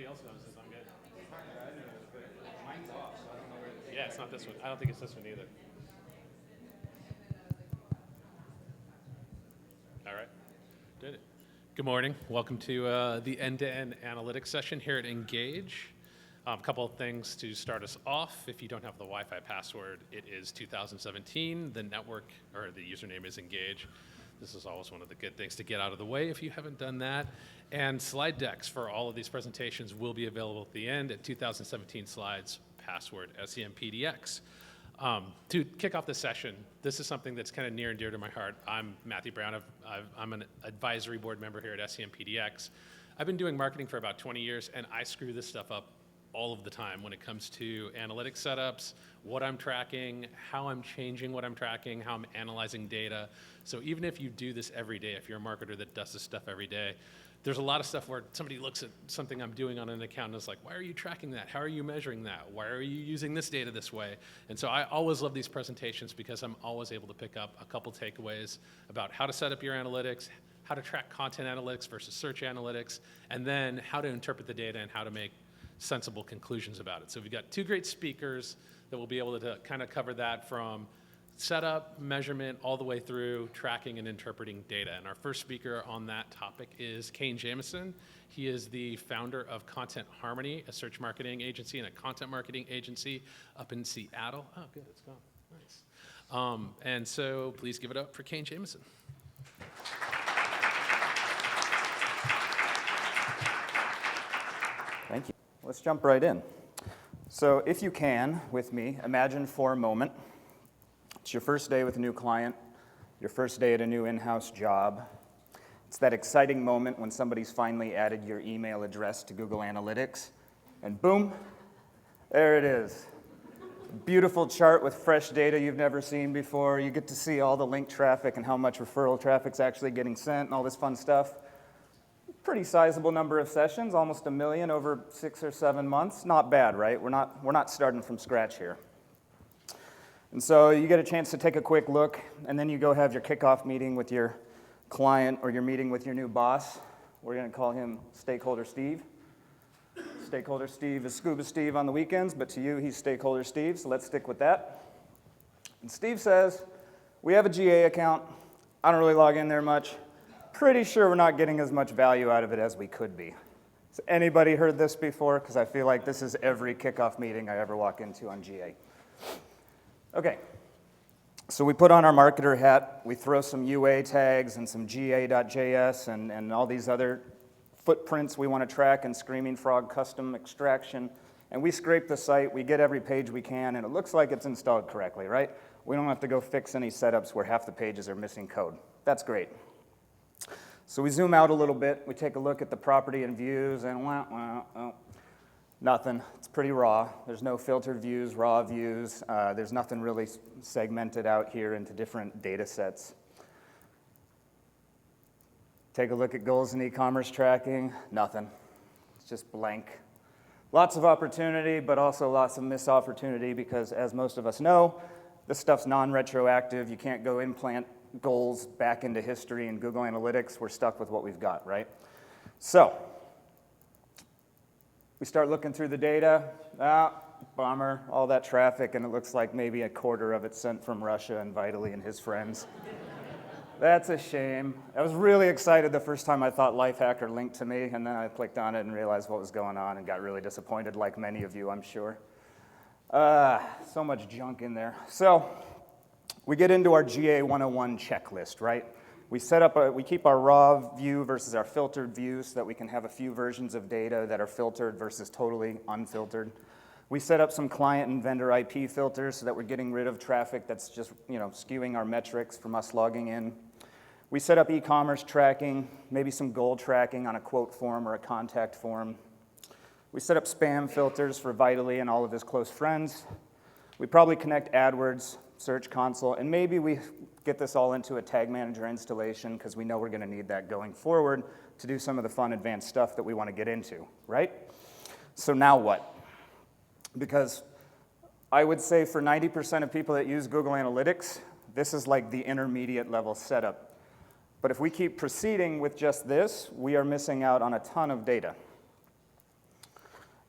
else knows is I'm good. Mine's off, so I don't know where it is. Yeah, it's not this one. I don't think it's this one either. All right. Did it. Good morning. Welcome to the end-to-end analytics session here at Engage. A couple of things to start us off. If you don't have the Wi-Fi password, it is 2017. The network or the username is Engage. This is always one of the good things to get out of the way if you haven't done that. And slide decks for all of these presentations will be available at the end at 2017 slides, password SEMpdx. To kick off the session, this is something that's kind of near and dear to my heart. I'm Matthew Brown. I'm an advisory board member here at SEMpdx. I've been doing marketing for about 20 years, and I screw this stuff up all of the time when it comes to analytics setups, what I'm tracking, how I'm changing what I'm tracking, how I'm analyzing data. So even if you do this every day, if you're a marketer that does this stuff every day, there's a lot of stuff where somebody looks at something I'm doing on an account and is like, why are you tracking that? How are you measuring that? Why are you using this data this way? And so I always love these presentations because I'm always able to pick up a couple takeaways about how to set up your analytics, how to track content analytics versus search analytics, and then how to interpret the data and how to make sensible conclusions about it. So we've got two great speakers that will be able to kind of cover that from setup, measurement, all the way through tracking and interpreting data. And our first speaker on that topic is Kane Jamison. He is the founder of Content Harmony, a search marketing agency and a content marketing agency up in Seattle. Oh, good, it's gone. Nice. And so please give it up for Kane Jamison. Thank you. Let's jump right in. So if you can, with me, imagine for a moment, it's your first day with a new client, your first day at a new in-house job. It's that exciting moment when somebody's finally added your email address to Google Analytics, and boom, there it is. A beautiful chart with fresh data you've never seen before. You get to see all the link traffic and how much referral traffic's actually getting sent and all this fun stuff. Pretty sizable number of sessions, almost 1 million over 6 or 7 months. Not bad, right? We're not starting from scratch here. And so you get a chance to take a quick look, and then you go have your kickoff meeting with your client or your meeting with your new boss. We're going to call him Stakeholder Steve. Stakeholder Steve is Scuba Steve on the weekends, but to you, he's Stakeholder Steve, so let's stick with that. And Steve says, we have a GA account. I don't really log in there much. Pretty sure we're not getting as much value out of it as we could be. Has anybody heard this before? Because I feel like this is every kickoff meeting I ever walk into on GA. Okay, so we put on our marketer hat, we throw some UA tags and some GA.js and all these other footprints we want to track and Screaming Frog custom extraction, and we scrape the site, we get every page we can, and it looks like it's installed correctly, right? We don't have to go fix any setups where half the pages are missing code. That's great. So we zoom out a little bit, we take a look at the property and views, and nothing. It's pretty raw. There's no filtered views, raw views. There's nothing really segmented out here into different data sets. Take a look at goals in e-commerce tracking. Nothing. It's just blank. Lots of opportunity, but also lots of missed opportunity because, as most of us know, this stuff's non-retroactive. You can't go implant goals back into history in Google Analytics. We're stuck with what we've got, right? So we start looking through the data. Bummer, all that traffic, and it looks like maybe a quarter of it sent from Russia and Vitally and his friends. That's a shame. I was really excited the first time I thought Lifehacker linked to me, and then I clicked on it and realized what was going on and got really disappointed, like many of you, I'm sure. So much junk in there. So we get into our GA 101 checklist, right? We keep our raw view versus our filtered view so that we can have a few versions of data that are filtered versus totally unfiltered. We set up some client and vendor IP filters so that we're getting rid of traffic that's just, skewing our metrics from us logging in. We set up e-commerce tracking, maybe some goal tracking on a quote form or a contact form. We set up spam filters for Vitally and all of his close friends. We probably connect AdWords, Search Console, and maybe we get this all into a tag manager installation because we know we're going to need that going forward to do some of the fun advanced stuff that we want to get into, right? So now what? Because I would say for 90% of people that use Google Analytics, this is like the intermediate level setup. But if we keep proceeding with just this, we are missing out on a ton of data.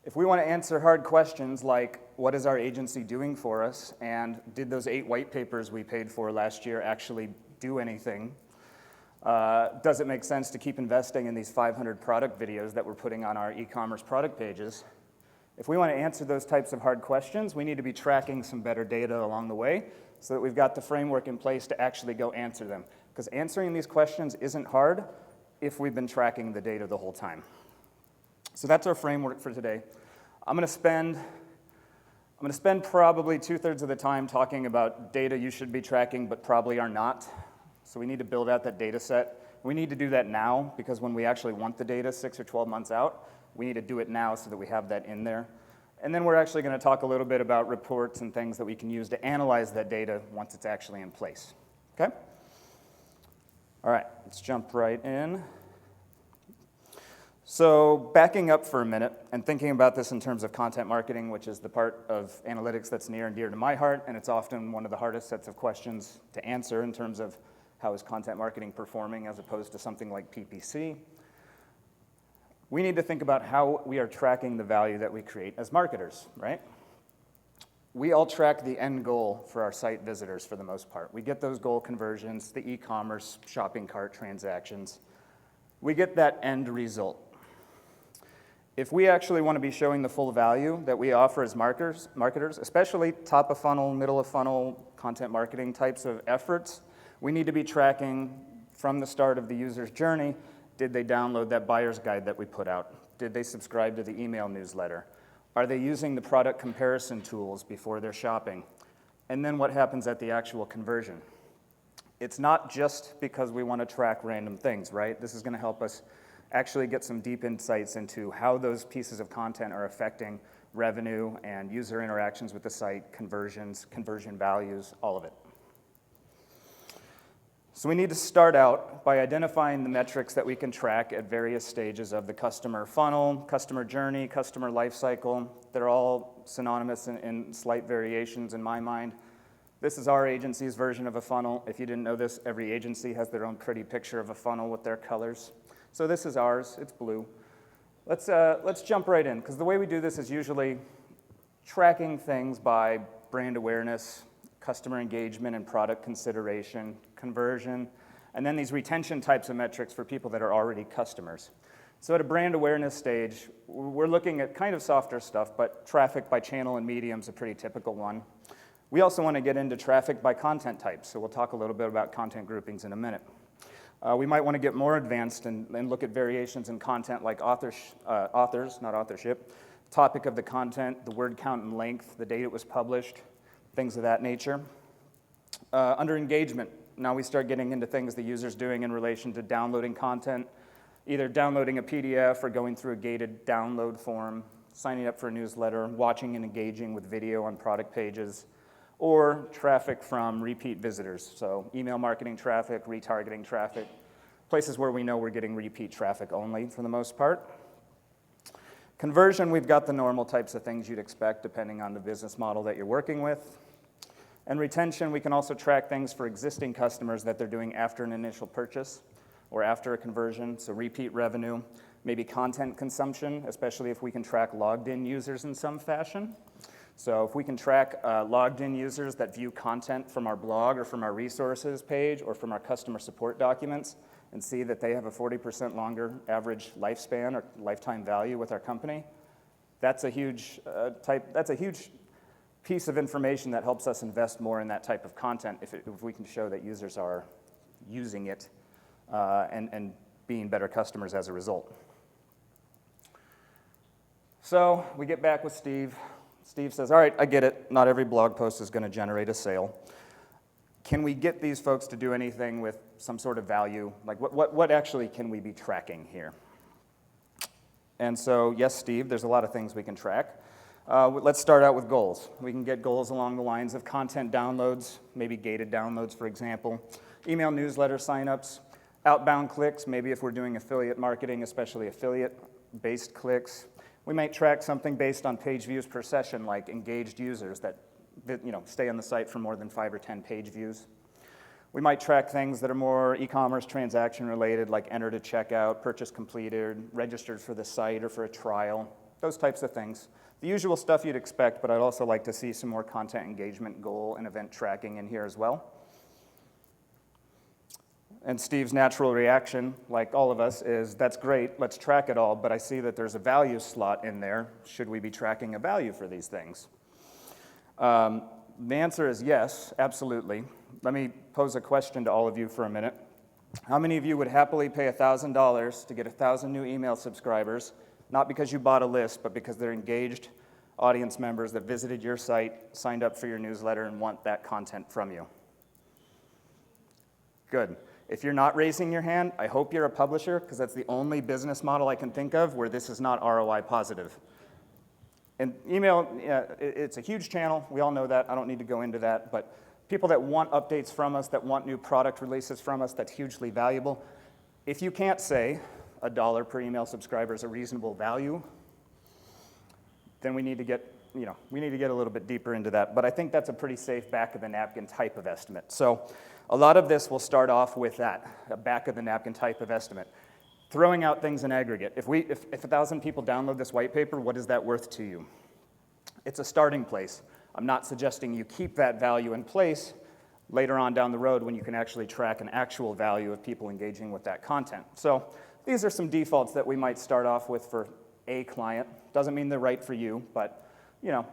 If we want to answer hard questions like, what is our agency doing for us, and did those 8 white papers we paid for last year actually do anything? Does it make sense to keep investing in these 500 product videos that we're putting on our e-commerce product pages? If we want to answer those types of hard questions, we need to be tracking some better data along the way so that we've got the framework in place to actually go answer them. Because answering these questions isn't hard if we've been tracking the data the whole time. So that's our framework for today. I'm going to spend probably 2/3 of the time talking about data you should be tracking but probably are not. So we need to build out that data set. We need to do that now because when we actually want the data 6 or 12 months out, we need to do it now so that we have that in there. And then we're actually going to talk a little bit about reports and things that we can use to analyze that data once it's actually in place. Okay? All right, let's jump right in. So backing up for a minute and thinking about this in terms of content marketing, which is the part of analytics that's near and dear to my heart, and it's often one of the hardest sets of questions to answer in terms of how is content marketing performing as opposed to something like PPC. We need to think about how we are tracking the value that we create as marketers, right? We all track the end goal for our site visitors for the most part. We get those goal conversions, the e-commerce shopping cart transactions. We get that end result. If we actually want to be showing the full value that we offer as marketers, especially top of funnel, middle of funnel, content marketing types of efforts, we need to be tracking from the start of the user's journey. Did they download that buyer's guide that we put out? Did they subscribe to the email newsletter? Are they using the product comparison tools before they're shopping? And then what happens at the actual conversion? It's not just because we want to track random things, right? This is going to help us actually get some deep insights into how those pieces of content are affecting revenue and user interactions with the site, conversions, conversion values, all of it. So we need to start out by identifying the metrics that we can track at various stages of the customer funnel, customer journey, customer life cycle. They're all synonymous in slight variations in my mind. This is our agency's version of a funnel. If you didn't know this, every agency has their own pretty picture of a funnel with their colors. So this is ours, it's blue. Let's jump right in, because the way we do this is usually tracking things by brand awareness, customer engagement and product consideration, conversion, and then these retention types of metrics for people that are already customers. So at a brand awareness stage, we're looking at kind of softer stuff, but traffic by channel and medium is a pretty typical one. We also want to get into traffic by content type, so we'll talk a little bit about content groupings in a minute. We might want to get more advanced and look at variations in content like authors, not authorship, topic of the content, the word count and length, the date it was published, things of that nature. Under engagement, now we start getting into things the user's doing in relation to downloading content, either downloading a PDF or going through a gated download form, signing up for a newsletter, watching and engaging with video on product pages, or traffic from repeat visitors, so email marketing traffic, retargeting traffic, places where we know we're getting repeat traffic only for the most part. Conversion, we've got the normal types of things you'd expect depending on the business model that you're working with. And retention, we can also track things for existing customers that they're doing after an initial purchase or after a conversion, so repeat revenue, maybe content consumption, especially if we can track logged-in users in some fashion. So if we can track logged-in users that view content from our blog or from our resources page or from our customer support documents and see that they have a 40% longer average lifespan or lifetime value with our company, that's a huge piece of information that helps us invest more in that type of content if we can show that users are using it and being better customers as a result. So we get back with Steve. Steve says, all right, I get it. Not every blog post is going to generate a sale. Can we get these folks to do anything with some sort of value? Like what actually can we be tracking here? And so, yes, Steve, there's a lot of things we can track. Let's start out with goals. We can get goals along the lines of content downloads, maybe gated downloads, for example, email newsletter signups, outbound clicks, maybe if we're doing affiliate marketing, especially affiliate-based clicks. We might track something based on page views per session, like engaged users that stay on the site for more than 5 or 10 page views. We might track things that are more e-commerce transaction related, like enter to checkout, purchase completed, registered for the site or for a trial, those types of things. The usual stuff you'd expect, but I'd also like to see some more content engagement, goal, and event tracking in here as well. And Steve's natural reaction, like all of us, is that's great, let's track it all, but I see that there's a value slot in there. Should we be tracking a value for these things? The answer is yes, absolutely. Let me pose a question to all of you for a minute. How many of you would happily pay $1,000 to get 1,000 new email subscribers, not because you bought a list, but because they're engaged audience members that visited your site, signed up for your newsletter, and want that content from you? Good. If you're not raising your hand, I hope you're a publisher, because that's the only business model I can think of where this is not ROI positive. And email, it's a huge channel. We all know that. I don't need to go into that. But people that want updates from us, that want new product releases from us, that's hugely valuable. If you can't say $1 per email subscriber is a reasonable value, then we need to get a little bit deeper into that. But I think that's a pretty safe back-of-the-napkin type of estimate. So a lot of this will start off with that, a back-of-the-napkin type of estimate. Throwing out things in aggregate. If 1,000 people download this white paper, what is that worth to you? It's a starting place. I'm not suggesting you keep that value in place later on down the road when you can actually track an actual value of people engaging with that content. So these are some defaults that we might start off with for a client. Doesn't mean they're right for you, but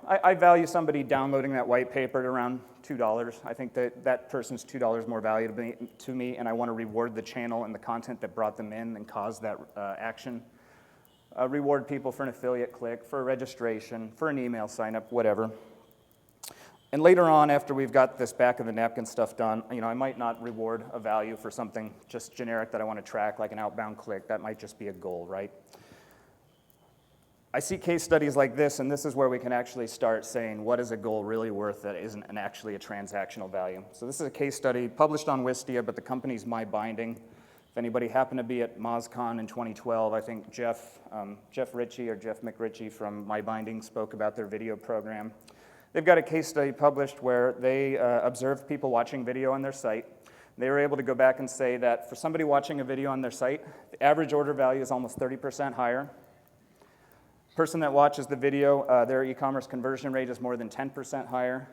I value somebody downloading that white paper at around $2. I think that person's $2 more valuable to me, and I want to reward the channel and the content that brought them in and caused that action. Reward people for an affiliate click, for a registration, for an email sign up, whatever. And later on, after we've got this back-of-the-napkin stuff done, I might not reward a value for something just generic that I want to track, like an outbound click. That might just be a goal, right? I see case studies like this, and this is where we can actually start saying, what is a goal really worth that isn't actually a transactional value? So this is a case study published on Wistia, but the company's MyBinding. If anybody happened to be at MozCon in 2012, I think Jeff McRitchie from MyBinding spoke about their video program. They've got a case study published where they observed people watching video on their site. They were able to go back and say that for somebody watching a video on their site, the average order value is almost 30% higher. Person that watches the video, their e-commerce conversion rate is more than 10% higher.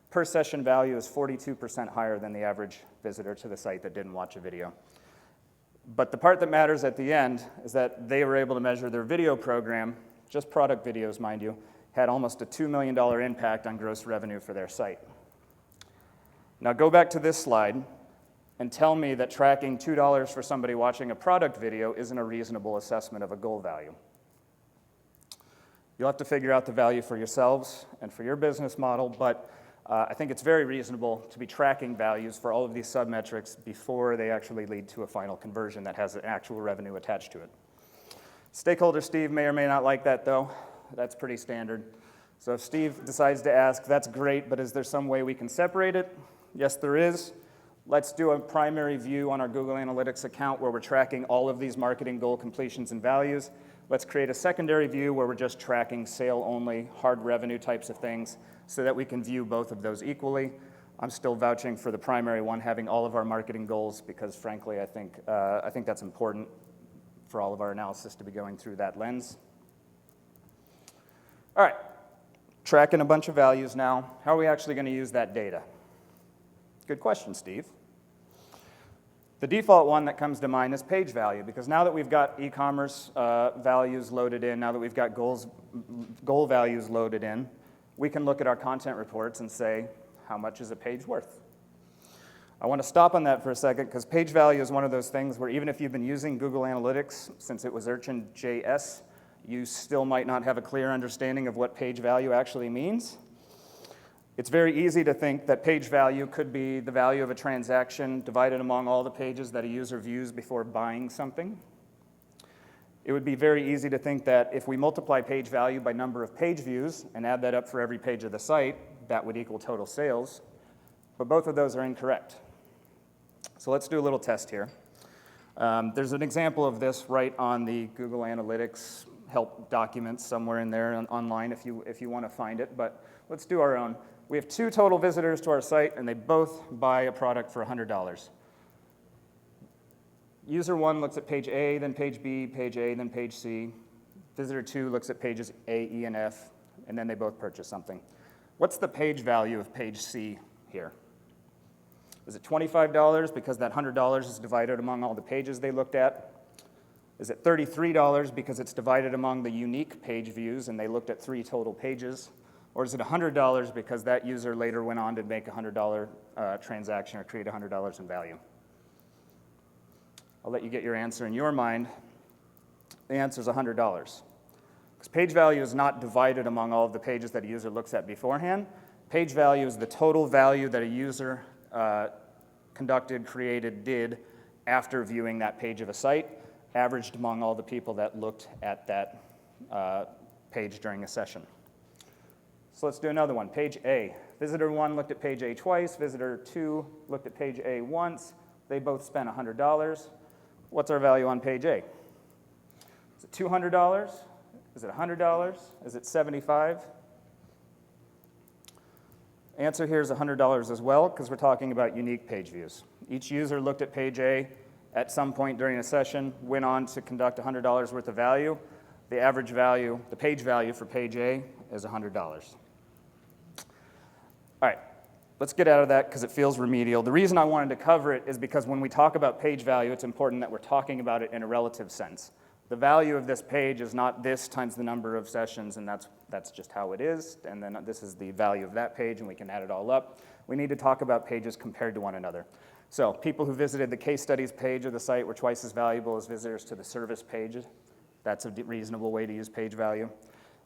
Per session value is 42% higher than the average visitor to the site that didn't watch a video. But the part that matters at the end is that they were able to measure their video program, just product videos, mind you, had almost a $2 million impact on gross revenue for their site. Now go back to this slide and tell me that tracking $2 for somebody watching a product video isn't a reasonable assessment of a goal value. You'll have to figure out the value for yourselves and for your business model, but I think it's very reasonable to be tracking values for all of these submetrics before they actually lead to a final conversion that has an actual revenue attached to it. Stakeholder Steve may or may not like that, though. That's pretty standard. So if Steve decides to ask, that's great, but is there some way we can separate it? Yes, there is. Let's do a primary view on our Google Analytics account where we're tracking all of these marketing goal completions and values. Let's create a secondary view where we're just tracking sale-only, hard revenue types of things so that we can view both of those equally. I'm still vouching for the primary one, having all of our marketing goals, because frankly, I think that's important for all of our analysis to be going through that lens. All right, tracking a bunch of values now. How are we actually going to use that data? Good question, Steve. The default one that comes to mind is page value, because now that we've got e-commerce values loaded in, now that we've got goal values loaded in, we can look at our content reports and say, how much is a page worth? I want to stop on that for a second, because page value is one of those things where even if you've been using Google Analytics since it was Urchin.js, you still might not have a clear understanding of what page value actually means. It's very easy to think that page value could be the value of a transaction divided among all the pages that a user views before buying something. It would be very easy to think that if we multiply page value by number of page views and add that up for every page of the site, that would equal total sales. But both of those are incorrect. So let's do a little test here. There's an example of this right on the Google Analytics help documents somewhere in there online if you want to find it, but let's do our own. We have 2 total visitors to our site, and they both buy a product for $100. User 1 looks at page A, then page B, page A, then page C. Visitor 2 looks at pages A, E, and F, and then they both purchase something. What's the page value of page C here? Is it $25 because that $100 is divided among all the pages they looked at? Is it $33 because it's divided among the unique page views and they looked at 3 total pages? Or is it $100 because that user later went on to make a $100 transaction or create $100 in value? I'll let you get your answer in your mind. The answer is $100. Because page value is not divided among all of the pages that a user looks at beforehand. Page value is the total value that a user conducted, created, did after viewing that page of a site, averaged among all the people that looked at that page during a session. So let's do another one, page A. Visitor 1 looked at page A twice, visitor 2 looked at page A once. They both spent $100. What's our value on page A? Is it $200? Is it $100? Is it $75? Answer here is $100 as well, because we're talking about unique page views. Each user looked at page A at some point during a session, went on to conduct $100 worth of value. The average value, the page value for page A is $100. All right, let's get out of that because it feels remedial. The reason I wanted to cover it is because when we talk about page value, it's important that we're talking about it in a relative sense. The value of this page is not this times the number of sessions, and that's just how it is. And then this is the value of that page, and we can add it all up. We need to talk about pages compared to one another. So people who visited the case studies page of the site were twice as valuable as visitors to the service page. That's a reasonable way to use page value.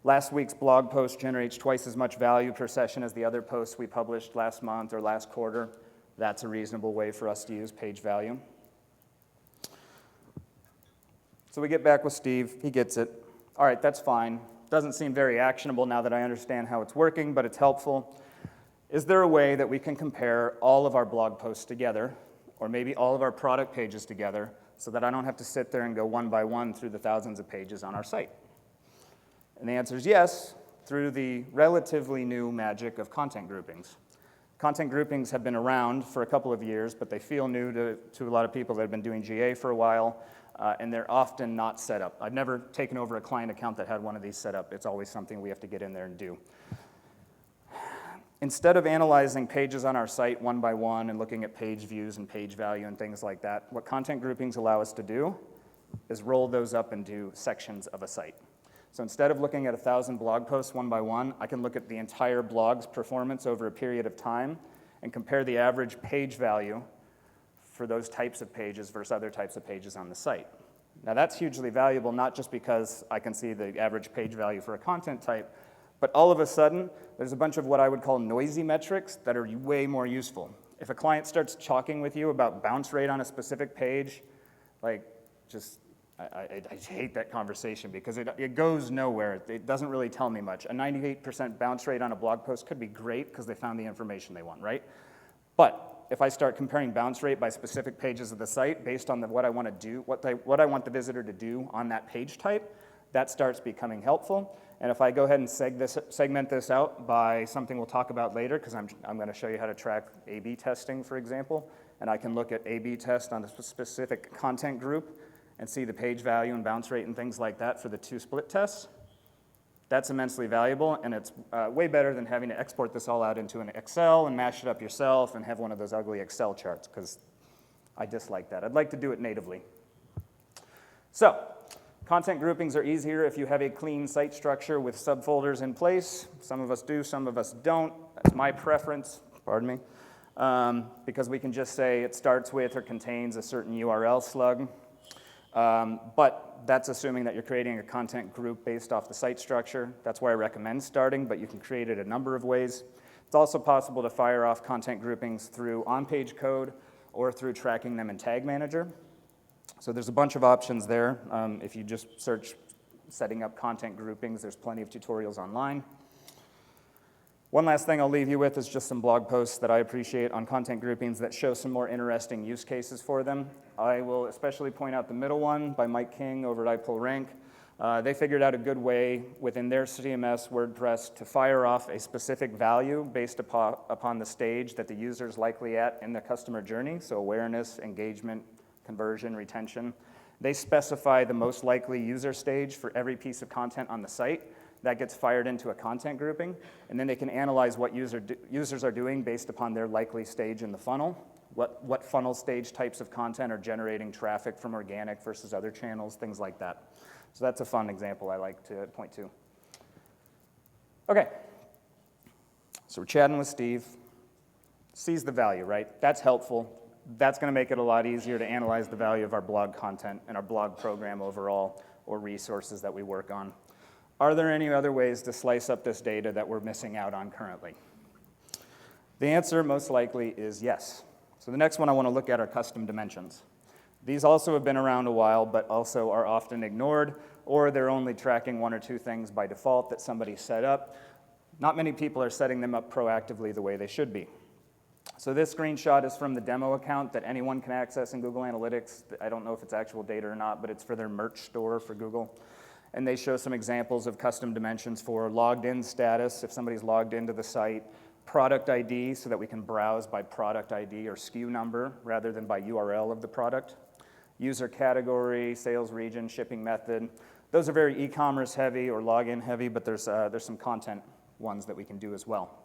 Last week's blog post generates twice as much value per session as the other posts we published last month or last quarter. That's a reasonable way for us to use page value. So we get back with Steve. He gets it. All right, that's fine. Doesn't seem very actionable now that I understand how it's working, but it's helpful. Is there a way that we can compare all of our blog posts together, or maybe all of our product pages together, so that I don't have to sit there and go one by one through the thousands of pages on our site? And the answer is yes, through the relatively new magic of content groupings. Content groupings have been around for a couple of years, but they feel new to a lot of people that have been doing GA for a while, and they're often not set up. I've never taken over a client account that had one of these set up. It's always something we have to get in there and do. Instead of analyzing pages on our site one by one and looking at page views and page value and things like that, what content groupings allow us to do is roll those up into sections of a site. So instead of looking at 1,000 blog posts one by one, I can look at the entire blog's performance over a period of time and compare the average page value for those types of pages versus other types of pages on the site. Now that's hugely valuable, not just because I can see the average page value for a content type, but all of a sudden, there's a bunch of what I would call noisy metrics that are way more useful. If a client starts talking with you about bounce rate on a specific page, like just I hate that conversation because it goes nowhere. It doesn't really tell me much. A 98% bounce rate on a blog post could be great because they found the information they want, right? But if I start comparing bounce rate by specific pages of the site based on what I want to do, what I want the visitor to do on that page type, that starts becoming helpful. And if I go ahead and segment this out by something we'll talk about later, because I'm going to show you how to track A/B testing, for example, and I can look at A/B test on a specific content group and see the page value and bounce rate and things like that for the 2 split tests, that's immensely valuable, and it's way better than having to export this all out into an Excel and mash it up yourself and have one of those ugly Excel charts, because I dislike that. I'd like to do it natively. So, content groupings are easier if you have a clean site structure with subfolders in place. Some of us do, some of us don't. That's my preference, pardon me, because we can just say it starts with or contains a certain URL slug. But that's assuming that you're creating a content group based off the site structure. That's where I recommend starting, but you can create it a number of ways. It's also possible to fire off content groupings through on-page code or through tracking them in Tag Manager. So there's a bunch of options there. If you just search setting up content groupings, there's plenty of tutorials online. One last thing I'll leave you with is just some blog posts that I appreciate on content groupings that show some more interesting use cases for them. I will especially point out the middle one by Mike King over at iPullRank. They figured out a good way within their CMS WordPress to fire off a specific value based upon the stage that the user is likely at in the customer journey, so awareness, engagement, conversion, retention. They specify the most likely user stage for every piece of content on the site. That gets fired into a content grouping, and then they can analyze what users are doing based upon their likely stage in the funnel, what funnel stage types of content are generating traffic from organic versus other channels, things like that. So that's a fun example I like to point to. Okay, so we're chatting with Steve. Sees the value, right? That's helpful. That's going to make it a lot easier to analyze the value of our blog content and our blog program overall, or resources that we work on. Are there any other ways to slice up this data that we're missing out on currently? The answer most likely is yes. So the next one I want to look at are custom dimensions. These also have been around a while, but also are often ignored, or they're only tracking one or two things by default that somebody set up. Not many people are setting them up proactively the way they should be. So this screenshot is from the demo account that anyone can access in Google Analytics. I don't know if it's actual data or not, but it's for their merch store for Google. And they show some examples of custom dimensions for logged in status, if somebody's logged into the site, product ID, so that we can browse by product ID or SKU number rather than by URL of the product, user category, sales region, shipping method. Those are very e-commerce heavy or login heavy, but there's some content ones that we can do as well.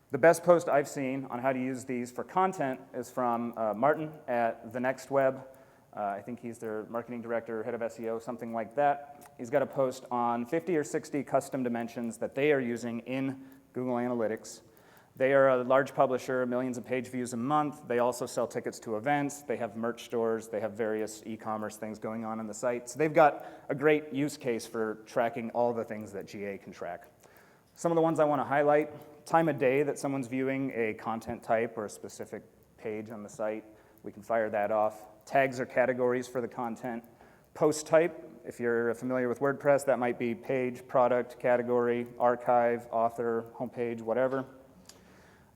The best post I've seen on how to use these for content is from Martin at The Next Web. I think he's their marketing director, head of SEO, something like that. He's got a post on 50 or 60 custom dimensions that they are using in Google Analytics. They are a large publisher, millions of page views a month. They also sell tickets to events. They have merch stores. They have various e-commerce things going on the site. So they've got a great use case for tracking all the things that GA can track. Some of the ones I want to highlight: time of day that someone's viewing a content type or a specific page on the site. We can fire that off. Tags or categories for the content. Post type, if you're familiar with WordPress, that might be page, product, category, archive, author, homepage, whatever.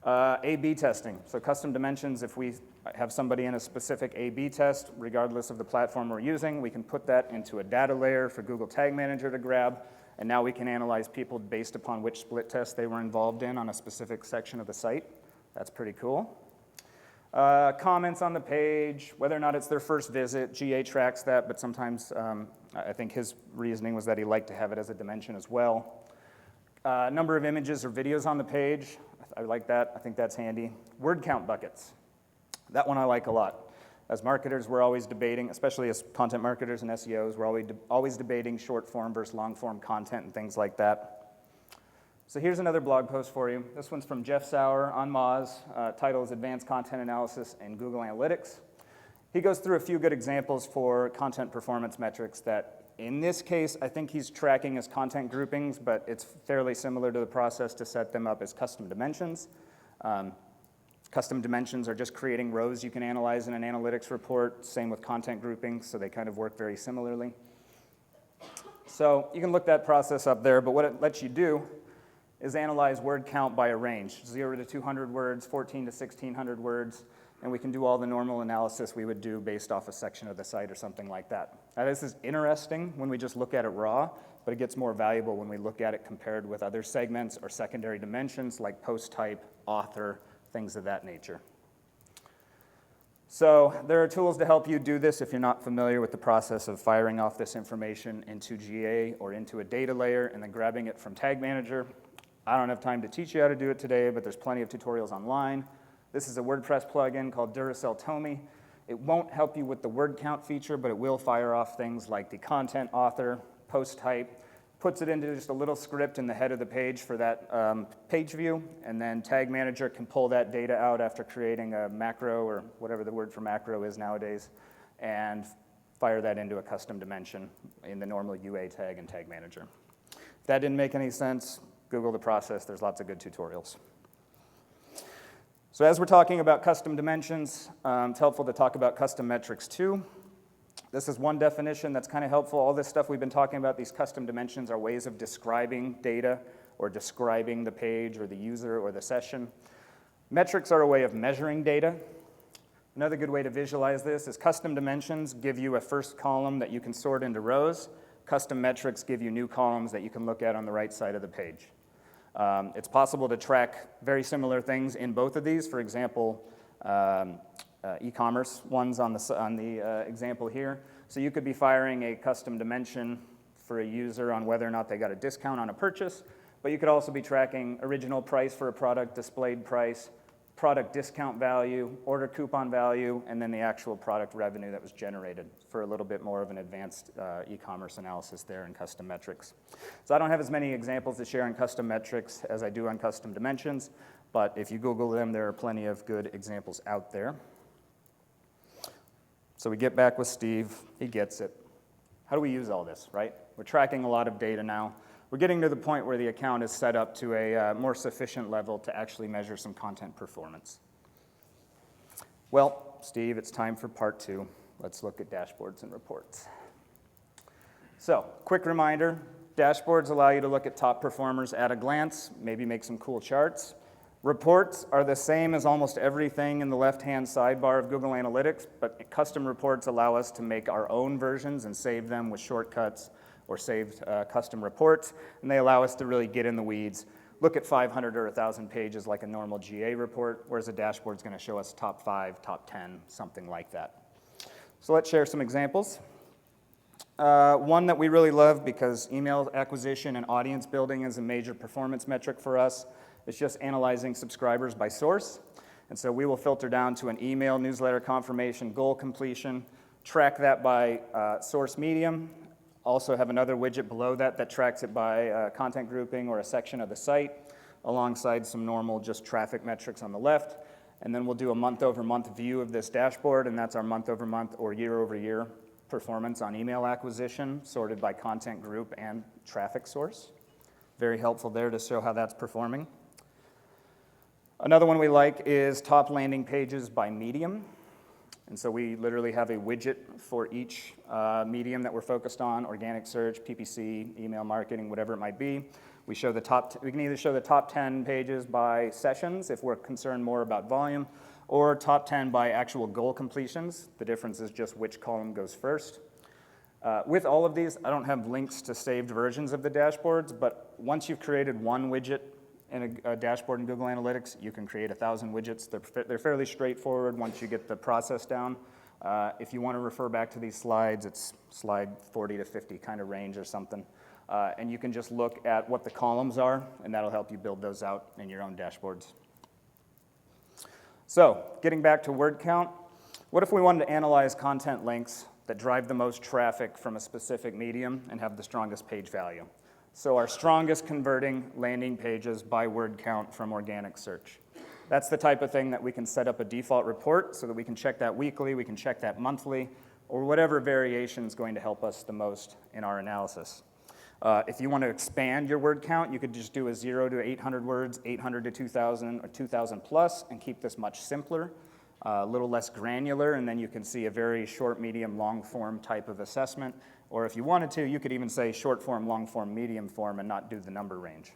A/B testing, so custom dimensions. If we have somebody in a specific A/B test, regardless of the platform we're using, we can put that into a data layer for Google Tag Manager to grab, and now we can analyze people based upon which split test they were involved in on a specific section of the site. That's pretty cool. Comments on the page, whether or not it's their first visit, GA tracks that, but sometimes I think his reasoning was that he liked to have it as a dimension as well. Number of images or videos on the page, I like that, I think that's handy. Word count buckets, that one I like a lot. As marketers, we're always debating, especially as content marketers and SEOs, we're always debating short form versus long form content and things like that. So here's another blog post for you. This one's from Jeff Sauer on Moz. Title is Advanced Content Analysis in Google Analytics. He goes through a few good examples for content performance metrics that, in this case, I think he's tracking as content groupings, but it's fairly similar to the process to set them up as custom dimensions. Custom dimensions are just creating rows you can analyze in an analytics report. Same with content groupings, so they kind of work very similarly. So you can look that process up there, but what it lets you do is analyze word count by a range, 0 to 200 words, 14 to 1600 words, and we can do all the normal analysis we would do based off a section of the site or something like that. Now, this is interesting when we just look at it raw, but it gets more valuable when we look at it compared with other segments or secondary dimensions like post type, author, things of that nature. So there are tools to help you do this if you're not familiar with the process of firing off this information into GA or into a data layer and then grabbing it from Tag Manager. I don't have time to teach you how to do it today, but there's plenty of tutorials online. This is a WordPress plugin called Duracell Tomy. It won't help you with the word count feature, but it will fire off things like the content, author, post type, puts it into just a little script in the head of the page for that page view, and then Tag Manager can pull that data out after creating a macro, or whatever the word for macro is nowadays, and fire that into a custom dimension in the normal UA tag and Tag Manager. If that didn't make any sense, Google the process. There's lots of good tutorials. So as we're talking about custom dimensions, it's helpful to talk about custom metrics too. This is one definition that's kind of helpful. All this stuff we've been talking about, these custom dimensions, are ways of describing data or describing the page or the user or the session. Metrics are a way of measuring data. Another good way to visualize this is custom dimensions give you a first column that you can sort into rows. Custom metrics give you new columns that you can look at on the right side of the page. It's possible to track very similar things in both of these. For example, e-commerce ones on the example here. So you could be firing a custom dimension for a user on whether or not they got a discount on a purchase, but you could also be tracking original price for a product, displayed price, product discount value, order coupon value, and then the actual product revenue that was generated for a little bit more of an advanced e-commerce analysis there in custom metrics. So I don't have as many examples to share in custom metrics as I do on custom dimensions, but if you Google them, there are plenty of good examples out there. So we get back with Steve, he gets it. How do we use all this, right? We're tracking a lot of data now. We're getting to the point where the account is set up to a more sufficient level to actually measure some content performance. Well, Steve, it's time for part 2. Let's look at dashboards and reports. So, quick reminder, dashboards allow you to look at top performers at a glance, maybe make some cool charts. Reports are the same as almost everything in the left-hand sidebar of Google Analytics, but custom reports allow us to make our own versions and save them with shortcuts or saved custom reports, and they allow us to really get in the weeds, look at 500 or 1,000 pages like a normal GA report, whereas a dashboard is going to show us top 5, top 10, something like that. So let's share some examples. One that we really love because email acquisition and audience building is a major performance metric for us. It's just analyzing subscribers by source. And so we will filter down to an email, newsletter confirmation, goal completion, track that by source medium, also have another widget below that that tracks it by content grouping or a section of the site, alongside some normal just traffic metrics on the left. And then we'll do a month-over-month view of this dashboard, and that's our month-over-month or year-over-year performance on email acquisition, sorted by content group and traffic source. Very helpful there to show how that's performing. Another one we like is top landing pages by medium. And so we literally have a widget for each medium that we're focused on, organic search, PPC, email marketing, whatever it might be. We show we can either show the top 10 pages by sessions if we're concerned more about volume, or top 10 by actual goal completions. The difference is just which column goes first. With all of these, I don't have links to saved versions of the dashboards, but once you've created one widget in a dashboard in Google Analytics, you can create 1,000 widgets. They're fairly straightforward once you get the process down. If you want to refer back to these slides, it's slide 40 to 50 kind of range or something. And you can just look at what the columns are, and that'll help you build those out in your own dashboards. So, getting back to word count, what if we wanted to analyze content links that drive the most traffic from a specific medium and have the strongest page value? So our strongest converting landing pages by word count from organic search. That's the type of thing that we can set up a default report so that we can check that weekly, we can check that monthly, or whatever variation is going to help us the most in our analysis. If you want to expand your word count, you could just do a 0 to 800 words, 800 to 2,000, or 2,000 plus, and keep this much simpler, a little less granular, and then you can see a very short, medium, long form type of assessment. Or if you wanted to, you could even say short form, long form, medium form, and not do the number range.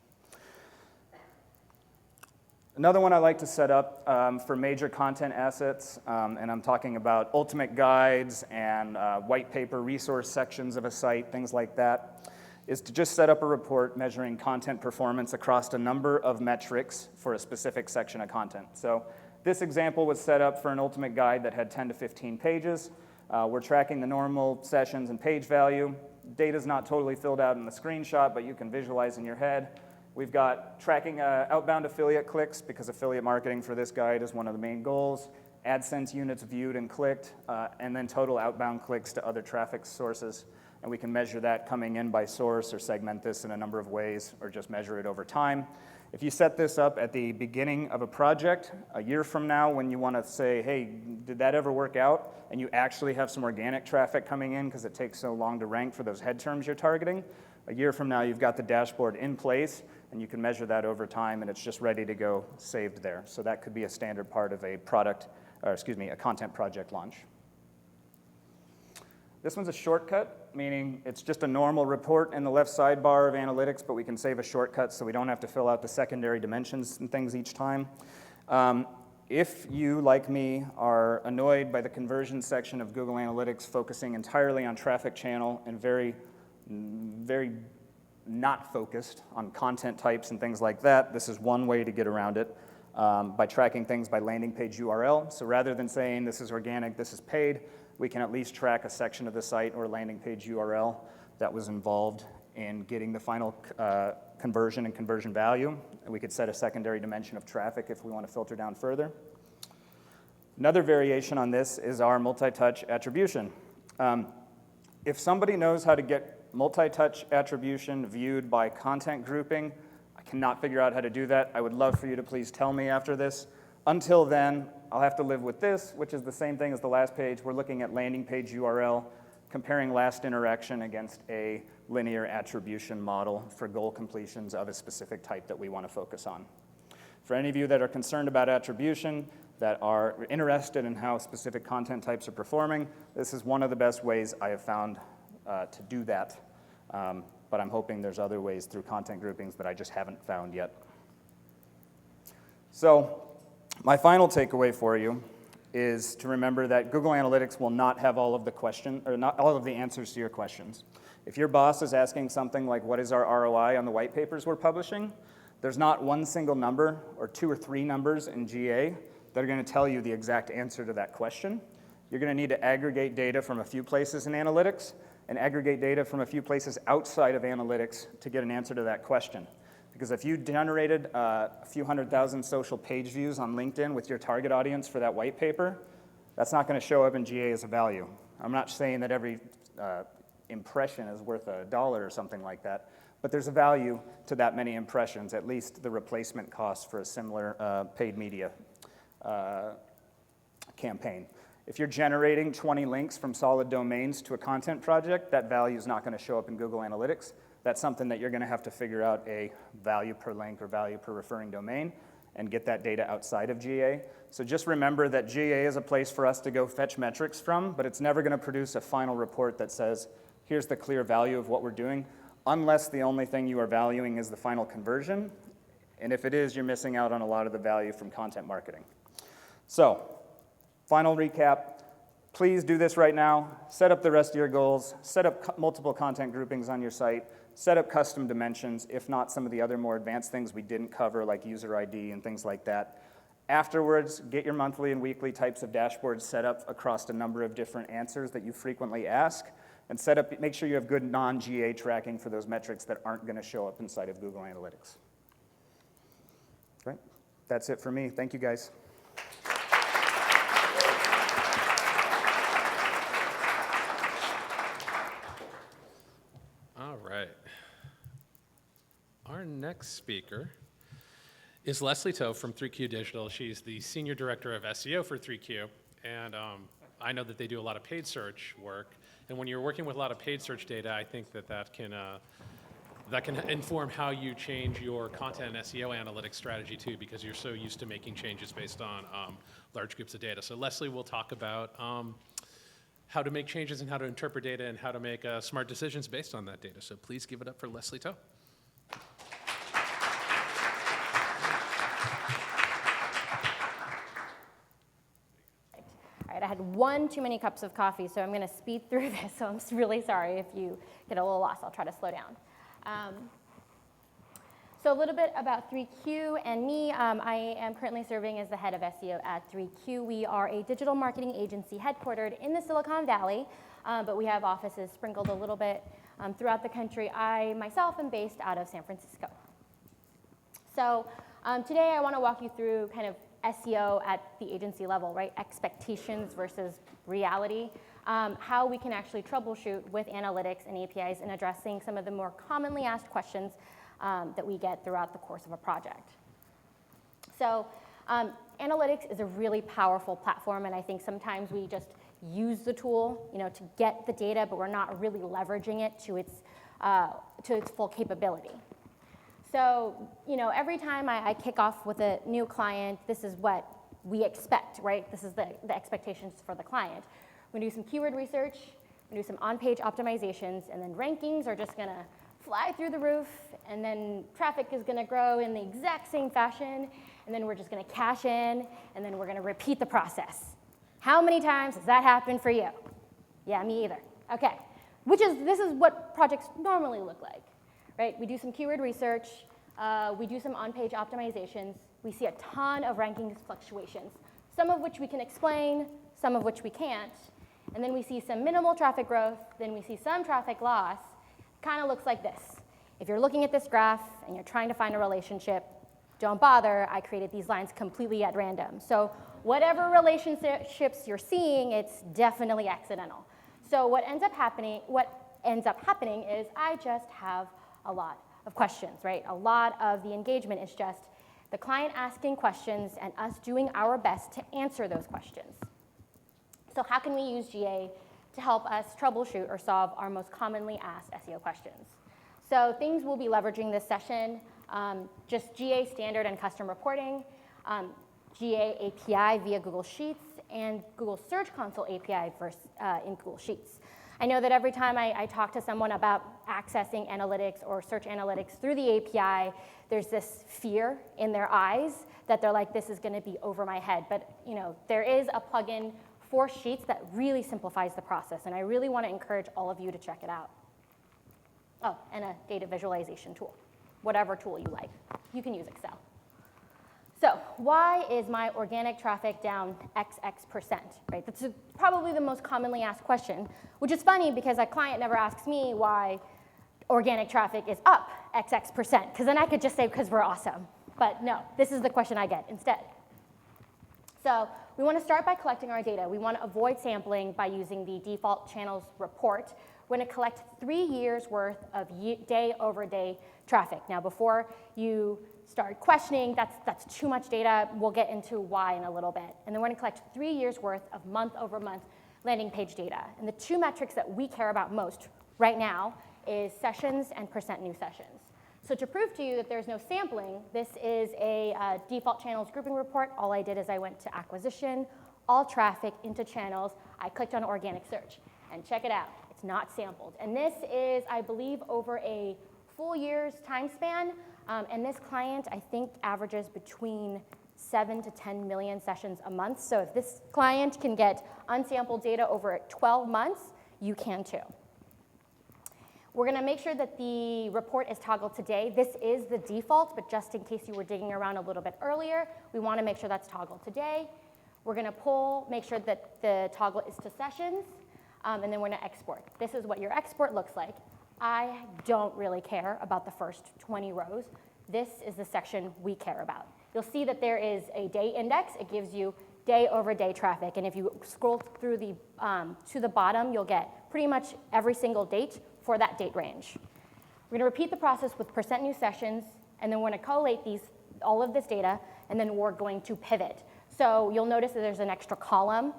Another one I like to set up for major content assets, and I'm talking about ultimate guides and white paper resource sections of a site, things like that, is to just set up a report measuring content performance across a number of metrics for a specific section of content. So this example was set up for an ultimate guide that had 10 to 15 pages. We're tracking the normal sessions and page value. Data's not totally filled out in the screenshot, but you can visualize in your head. We've got tracking outbound affiliate clicks, because affiliate marketing for this guide is one of the main goals. AdSense units viewed and clicked, and then total outbound clicks to other traffic sources. And we can measure that coming in by source, or segment this in a number of ways, or just measure it over time. If you set this up at the beginning of a project, a year from now when you want to say, hey, did that ever work out? And you actually have some organic traffic coming in because it takes so long to rank for those head terms you're targeting, a year from now you've got the dashboard in place and you can measure that over time and it's just ready to go saved there. So that could be a standard part of a a content project launch. This one's a shortcut, meaning it's just a normal report in the left sidebar of analytics, but we can save a shortcut so we don't have to fill out the secondary dimensions and things each time. If you, like me, are annoyed by the conversion section of Google Analytics focusing entirely on traffic channel and very not focused on content types and things like that, this is one way to get around it by tracking things by landing page URL. So rather than saying this is organic, this is paid, we can at least track a section of the site or landing page URL that was involved in getting the final conversion and conversion value. And we could set a secondary dimension of traffic if we want to filter down further. Another variation on this is our multi-touch attribution. If somebody knows how to get multi-touch attribution viewed by content grouping, I cannot figure out how to do that. I would love for you to please tell me after this. Until then, I'll have to live with this, which is the same thing as the last page. We're looking at landing page URL, comparing last interaction against a linear attribution model for goal completions of a specific type that we want to focus on. For any of you that are concerned about attribution, that are interested in how specific content types are performing, this is one of the best ways I have found to do that. But I'm hoping there's other ways through content groupings that I just haven't found yet. So my final takeaway for you is to remember that Google Analytics will not have all of the answers to your questions. If your boss is asking something like, what is our ROI on the white papers we're publishing, there's not one single number or 2 or 3 numbers in GA that are going to tell you the exact answer to that question. You're going to need to aggregate data from a few places in analytics and aggregate data from a few places outside of analytics to get an answer to that question. Because if you generated a few 100,000 social page views on LinkedIn with your target audience for that white paper, that's not going to show up in GA as a value. I'm not saying that every impression is worth $1 or something like that, but there's a value to that many impressions, at least the replacement cost for a similar paid media campaign. If you're generating 20 links from solid domains to a content project, that value is not going to show up in Google Analytics. That's something that you're going to have to figure out a value per link or value per referring domain and get that data outside of GA. So just remember that GA is a place for us to go fetch metrics from, but it's never going to produce a final report that says, here's the clear value of what we're doing, unless the only thing you are valuing is the final conversion. And if it is, you're missing out on a lot of the value from content marketing. So, final recap, please do this right now. Set up the rest of your goals. Set up multiple content groupings on your site. Set up custom dimensions, if not some of the other more advanced things we didn't cover, like user ID and things like that. Afterwards, get your monthly and weekly types of dashboards set up across a number of different answers that you frequently ask, and make sure you have good non-GA tracking for those metrics that aren't going to show up inside of Google Analytics. Right? That's it for me. Thank you, guys. All right. Our next speaker is Leslie Toe from 3Q Digital. She's the Senior Director of SEO for 3Q, and I know that they do a lot of paid search work, and when you're working with a lot of paid search data, I think that can inform how you change your content and SEO analytics strategy too, because you're so used to making changes based on large groups of data. So Leslie will talk about how to make changes and how to interpret data and how to make smart decisions based on that data. So please give it up for Leslie Toe. All right, I had one too many cups of coffee, so I'm going to speed through this. So I'm really sorry if you get a little lost. I'll try to slow down. So a little bit about 3Q and me. I am currently serving as the head of SEO at 3Q. We are a digital marketing agency headquartered in the Silicon Valley, but we have offices sprinkled a little bit throughout the country. I myself am based out of San Francisco. So today I want to walk you through kind of SEO at the agency level, right? Expectations versus reality. How we can actually troubleshoot with analytics and APIs in addressing some of the more commonly asked questions that we get throughout the course of a project. So analytics is a really powerful platform, and I think sometimes we just use the tool, to get the data, but we're not really leveraging it to its full capability. So, every time I kick off with a new client, this is what we expect, right? This is the expectations for the client. We're going to do some keyword research, we're going to do some on-page optimizations, and then rankings are just going to fly through the roof, and then traffic is going to grow in the exact same fashion, and then we're just going to cash in, and then we're going to repeat the process. How many times has that happened for you? Yeah, me either. Okay, this is what projects normally look like, right? We do some keyword research, we do some on-page optimizations, we see a ton of rankings fluctuations, some of which we can explain, some of which we can't, And then we see some minimal traffic growth, then we see some traffic loss. Kind of looks like this. If you're looking at this graph and you're trying to find a relationship, don't bother, I created these lines completely at random. So whatever relationships you're seeing, it's definitely accidental. So what ends up happening is I just have a lot of questions, right? A lot of the engagement is just the client asking questions and us doing our best to answer those questions. So how can we use GA to help us troubleshoot or solve our most commonly asked SEO questions? So things we'll be leveraging this session, just GA standard and custom reporting, GA API via Google Sheets, and Google Search Console API in Google Sheets. I know that every time I talk to someone about accessing analytics or search analytics through the API, there's this fear in their eyes that they're like, this is going to be over my head. But there is a plugin for Sheets that really simplifies the process, and I really want to encourage all of you to check it out. Oh, and a data visualization tool, whatever tool you like. You can use Excel. So why is my organic traffic down XX%, right? That's probably the most commonly asked question, which is funny because a client never asks me why organic traffic is up XX%, because then I could just say because we're awesome. But no, this is the question I get instead. So we want to start by collecting our data. We want to avoid sampling by using the default channels report. We're going to collect 3 years worth of day-over-day traffic. Now, before you start questioning, that's too much data. We'll get into why in a little bit. And then we're going to collect 3 years worth of month-over-month landing page data. And the two metrics that we care about most right now is sessions and percent new sessions. So to prove to you that there's no sampling, this is a default channels grouping report. All I did is I went to acquisition, all traffic into channels. I clicked on organic search. And check it out. It's not sampled. And this is, I believe, over a full year's time span. And this client, I think, averages between 7 to 10 million sessions a month. So if this client can get unsampled data over 12 months, you can too. We're going to make sure that the report is toggled today. This is the default, but just in case you were digging around a little bit earlier, we want to make sure that's toggled today. We're going to make sure that the toggle is to sessions, and then we're going to export. This is what your export looks like. I don't really care about the first 20 rows. This is the section we care about. You'll see that there is a day index. It gives you day-over-day traffic, and if you scroll through to the bottom, you'll get pretty much every single date for that date range. We're going to repeat the process with percent new sessions, and then we're going to collate all of this data, and then we're going to pivot. So you'll notice that there's an extra column.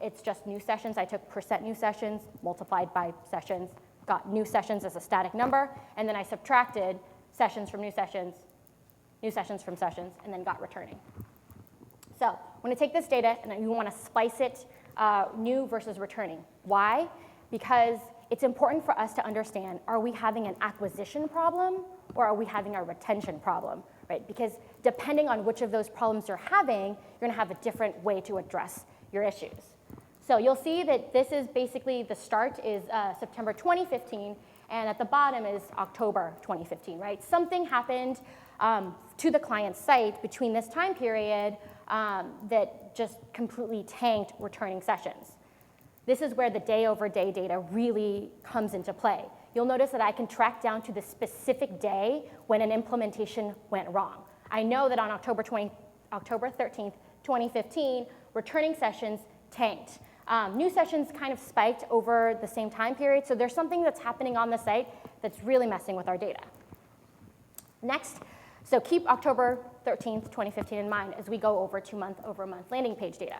It's just new sessions. I took percent new sessions, multiplied by sessions, got new sessions as a static number, and then I subtracted sessions from new sessions from sessions, and then got returning. So I'm going to take this data, and you want to splice it new versus returning. Why? Because it's important for us to understand, are we having an acquisition problem or are we having a retention problem, right? Because depending on which of those problems you're having, you're going to have a different way to address your issues. So you'll see that this is basically the start is September 2015, and at the bottom is October 2015, right? Something happened to the client's site between this time period that just completely tanked returning sessions. This is where the day-over-day data really comes into play. You'll notice that I can track down to the specific day when an implementation went wrong. I know that on October 13th, 2015, returning sessions tanked. New sessions kind of spiked over the same time period, so there's something that's happening on the site that's really messing with our data. Next, so keep October 13th, 2015 in mind as we go over to month-over-month landing page data.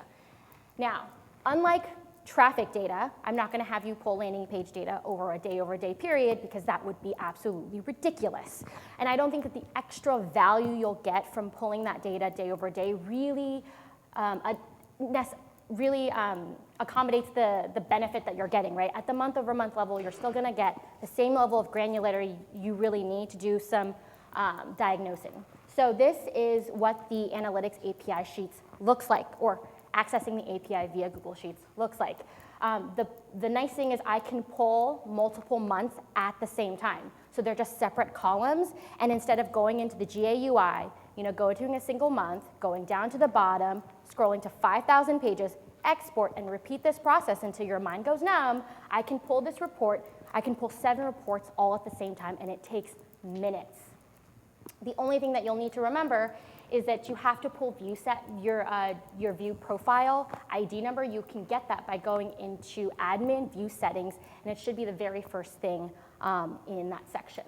Now, unlike traffic data, I'm not going to have you pull landing page data over a day-over-day period because that would be absolutely ridiculous. And I don't think that the extra value you'll get from pulling that data day-over-day really accommodates the benefit that you're getting, right? At the month-over-month level, you're still going to get the same level of granularity you really need to do some diagnosing. So this is what the analytics API sheets looks like, or accessing the API via Google Sheets looks like. The nice thing is I can pull multiple months at the same time. So they're just separate columns, and instead of going into the GA UI, going to a single month, going down to the bottom, scrolling to 5,000 pages, export, and repeat this process until your mind goes numb, I can pull this report, I can pull 7 reports all at the same time, and it takes minutes. The only thing that you'll need to remember is that you have to pull your view profile ID number. You can get that by going into admin view settings, and it should be the very first thing in that section.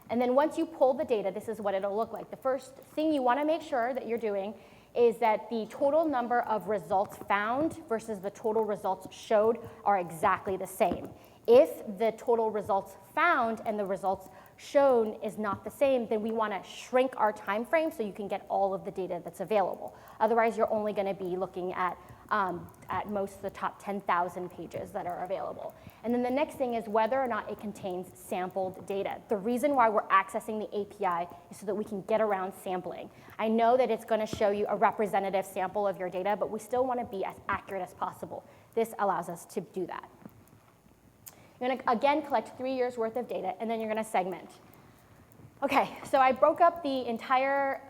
And then once you pull the data, this is what it'll look like. The first thing you want to make sure that you're doing is that the total number of results found versus the total results showed are exactly the same. If the total results found and the results shown is not the same, then we want to shrink our time frame so you can get all of the data that's available. Otherwise, you're only going to be looking at most the top 10,000 pages that are available. And then the next thing is whether or not it contains sampled data. The reason why we're accessing the API is so that we can get around sampling. I know that it's going to show you a representative sample of your data, but we still want to be as accurate as possible. This allows us to do that. You're going to, again, collect 3 years' worth of data, and then you're going to segment. OK, so I broke up the entire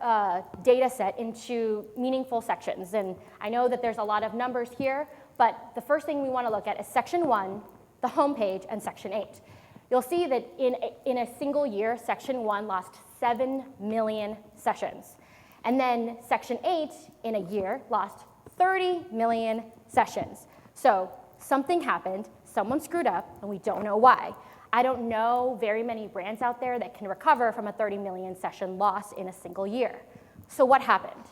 data set into meaningful sections. And I know that there's a lot of numbers here, but the first thing we want to look at is Section 1, the home page, and Section 8. You'll see that in a single year, Section 1 lost 7 million sessions. And then Section 8, in a year, lost 30 million sessions. So something happened. Someone screwed up, and we don't know why. I don't know very many brands out there that can recover from a 30 million session loss in a single year. So what happened?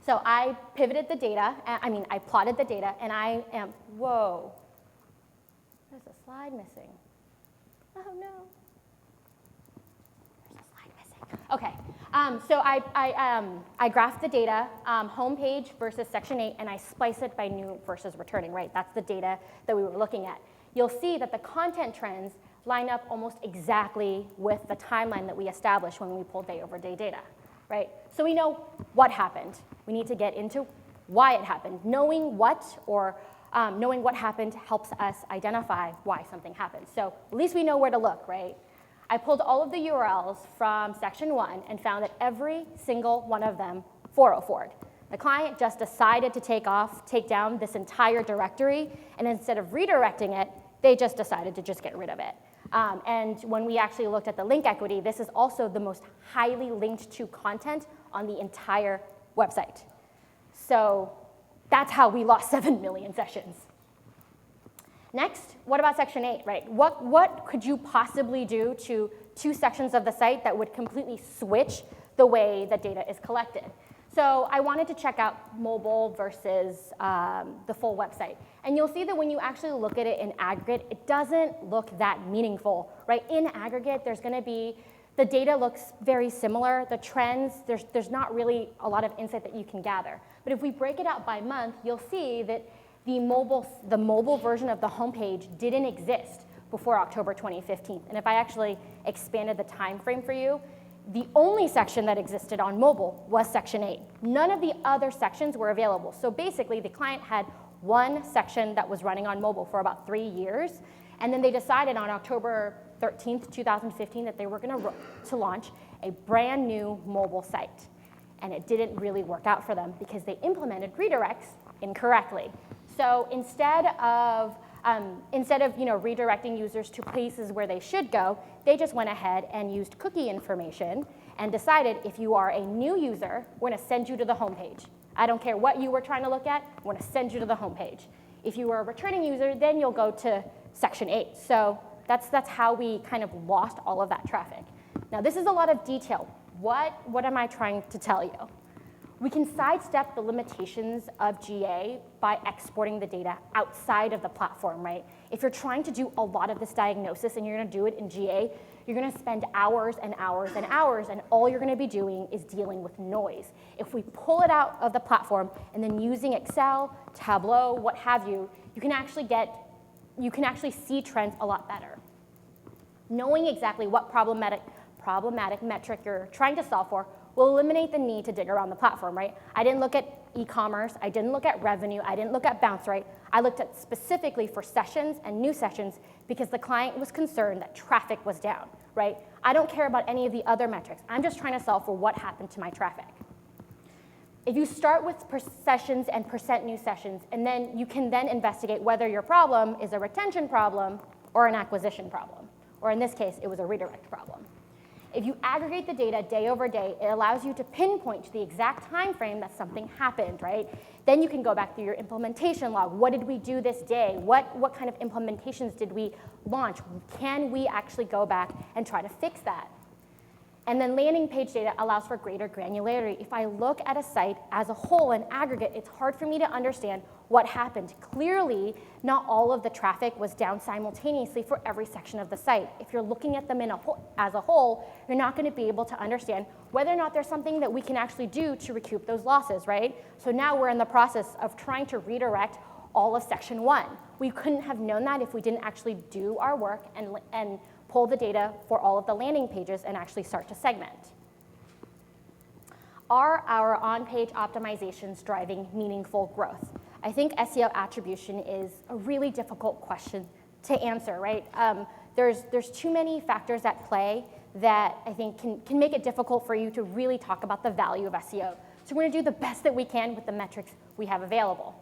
So I pivoted the data, I plotted the data, and I am, whoa, there's a slide missing. Oh no. There's a slide missing. Okay, so I graphed the data, home page versus Section 8, and I splice it by new versus returning, right? That's the data that we were looking at. You'll see that the content trends line up almost exactly with the timeline that we established when we pulled day-over-day data, right? So we know what happened. We need to get into why it happened. Knowing what happened helps us identify why something happened. So at least we know where to look, right? I pulled all of the URLs from Section 1 and found that every single one of them 404'd. The client just decided to take down this entire directory, and instead of redirecting it, they just decided to just get rid of it. And when we actually looked at the link equity, this is also the most highly linked to content on the entire website. So that's how we lost 7 million sessions. Next, what about Section 8, right? What could you possibly do to 2 sections of the site that would completely switch the way that data is collected? So I wanted to check out mobile versus the full website. And you'll see that when you actually look at it in aggregate, it doesn't look that meaningful, right? In aggregate, there's going to be, the data looks very similar. The trends, there's not really a lot of insight that you can gather. But if we break it out by month, you'll see that the mobile version of the homepage didn't exist before October 2015. And if I actually expanded the time frame for you, the only section that existed on mobile was Section 8. None of the other sections were available. So basically, the client had one section that was running on mobile for about 3 years, and then they decided on October 13th, 2015, that they were going to launch a brand new mobile site. And it didn't really work out for them because they implemented redirects incorrectly. So instead of redirecting users to places where they should go, they just went ahead and used cookie information and decided if you are a new user, we're going to send you to the homepage. I don't care what you were trying to look at, we're going to send you to the homepage. If you were a returning user, then you'll go to Section 8. So that's how we kind of lost all of that traffic. Now, this is a lot of detail. What am I trying to tell you? We can sidestep the limitations of GA by exporting the data outside of the platform, right? If you're trying to do a lot of this diagnosis and you're going to do it in GA, you're going to spend hours and hours and hours, and all you're going to be doing is dealing with noise. If we pull it out of the platform and then using Excel, Tableau, what have you, you can actually see trends a lot better. Knowing exactly what problematic metric you're trying to solve for will eliminate the need to dig around the platform, right? I didn't look at e-commerce, I didn't look at revenue, I didn't look at bounce rate. I looked at specifically for sessions and new sessions because the client was concerned that traffic was down, right? I don't care about any of the other metrics. I'm just trying to solve for what happened to my traffic. If you start with sessions and percent new sessions, and then you can then investigate whether your problem is a retention problem or an acquisition problem, or in this case, it was a redirect problem. If you aggregate the data day over day, it allows you to pinpoint to the exact time frame that something happened, right? Then you can go back through your implementation log. What did we do this day? What kind of implementations did we launch? Can we actually go back and try to fix that? And then landing page data allows for greater granularity. If I look at a site as a whole in aggregate, it's hard for me to understand what happened. Clearly, not all of the traffic was down simultaneously for every section of the site. If you're looking at them as a whole, you're not going to be able to understand whether or not there's something that we can actually do to recoup those losses, right? So now we're in the process of trying to redirect all of section 1. We couldn't have known that if we didn't actually do our work and pull the data for all of the landing pages and actually start to segment. Are our on-page optimizations driving meaningful growth? I think SEO attribution is a really difficult question to answer, right? There's too many factors at play that I think can make it difficult for you to really talk about the value of SEO. So we're gonna do the best that we can with the metrics we have available.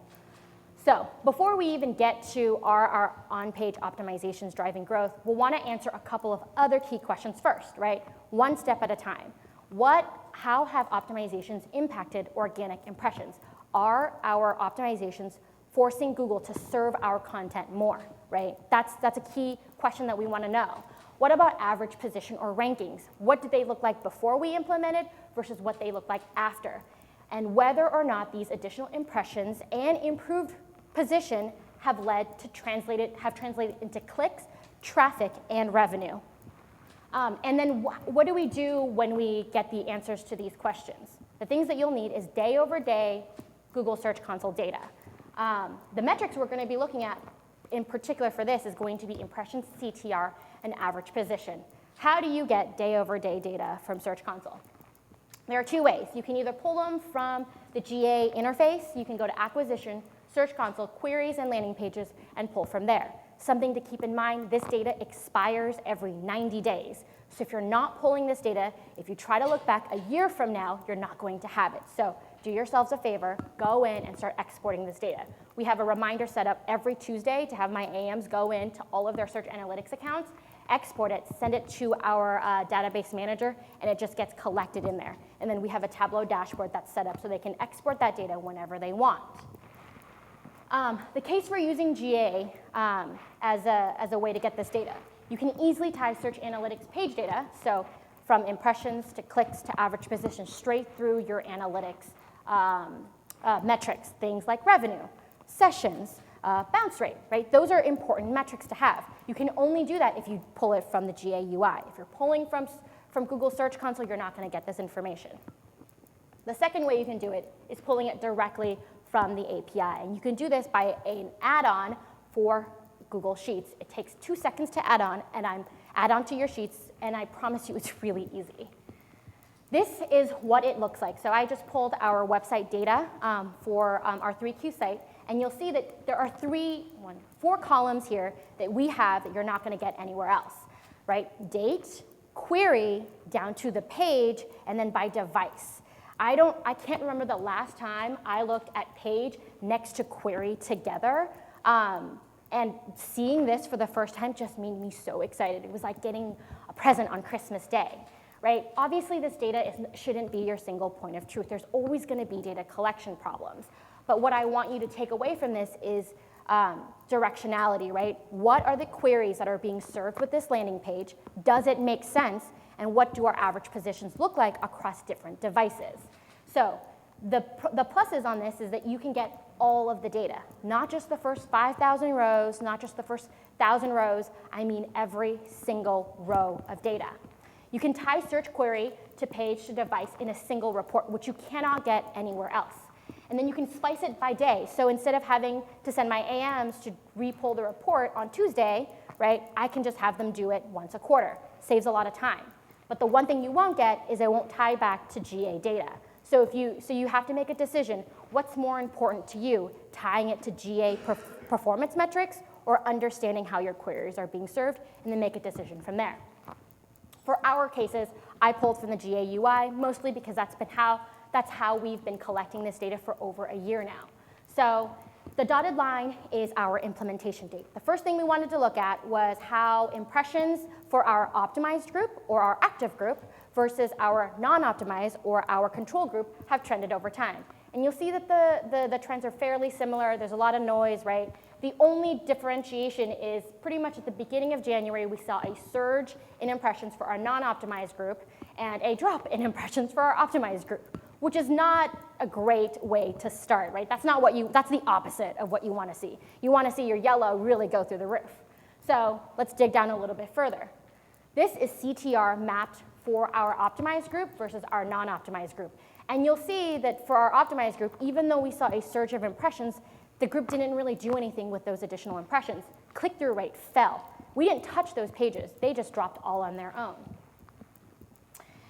So before we even get to our on-page optimizations driving growth, we'll want to answer a couple of other key questions first, right? One step at a time. How have optimizations impacted organic impressions? Are our optimizations forcing Google to serve our content more, right? That's a key question that we want to know. What about average position or rankings? What did they look like before we implemented versus what they look like after? And whether or not these additional impressions and improved position have translated into clicks, traffic, and revenue. And then what do we do when we get the answers to these questions? The things that you'll need is day over day Google Search Console data. The metrics we're going to be looking at in particular for this is going to be impressions, CTR, and average position. How do you get day over day data from Search Console? There are two ways. You can either pull them from the GA interface. You can go to Acquisition, Search Console, Queries, and Landing Pages, and pull from there. Something to keep in mind, this data expires every 90 days. So if you're not pulling this data, if you try to look back a year from now, you're not going to have it. So do yourselves a favor, go in and start exporting this data. We have a reminder set up every Tuesday to have my AMs go into all of their search analytics accounts, export it, send it to our database manager, and it just gets collected in there. And then we have a Tableau dashboard that's set up so they can export that data whenever they want. The case for using GA as a way to get this data, you can easily tie search analytics page data, so from impressions to clicks to average position, straight through your analytics metrics, things like revenue, sessions, bounce rate, right? Those are important metrics to have. You can only do that if you pull it from the GA UI. If you're pulling from Google Search Console, you're not going to get this information. The second way you can do it is pulling it directly from the API. And you can do this by an add-on for Google Sheets. It takes 2 seconds to add on, and add on to your Sheets, and I promise you it's really easy. This is what it looks like. So I just pulled our website data for our 3Q site, and you'll see that there are 4 columns here that we have that you're not going to get anywhere else, right? Date, query, down to the page, and then by device. I can't remember the last time I looked at page next to query together, and seeing this for the first time just made me so excited. It was like getting a present on Christmas Day, right? Obviously, this data shouldn't be your single point of truth. There's always going to be data collection problems. But what I want you to take away from this is directionality, right? What are the queries that are being served with this landing page? Does it make sense? And what do our average positions look like across different devices? So the pluses on this is that you can get all of the data, not just the first 5,000 rows, not just the first 1,000 rows, I mean every single row of data. You can tie search query to page to device in a single report, which you cannot get anywhere else. And then you can slice it by day. So instead of having to send my AMs to re-pull the report on Tuesday, right, I can just have them do it once a quarter. Saves a lot of time. But the one thing you won't get is it won't tie back to GA data. So you have to make a decision. What's more important to you, tying it to GA performance metrics or understanding how your queries are being served, and then make a decision from there. For our cases, I pulled from the GA UI, mostly because that's been how That's how we've been collecting this data for over a year now. So the dotted line is our implementation date. The first thing we wanted to look at was how impressions for our optimized group or our active group versus our non-optimized or our control group have trended over time. And you'll see that the trends are fairly similar. There's a lot of noise, right? The only differentiation is pretty much at the beginning of January, we saw a surge in impressions for our non-optimized group and a drop in impressions for our optimized group, which is not a great way to start, right? That's the opposite of what you want to see. You want to see your yellow really go through the roof. So let's dig down a little bit further. This is CTR mapped for our optimized group versus our non-optimized group. And you'll see that for our optimized group, even though we saw a surge of impressions, the group didn't really do anything with those additional impressions. Click-through rate fell. We didn't touch those pages. They just dropped all on their own.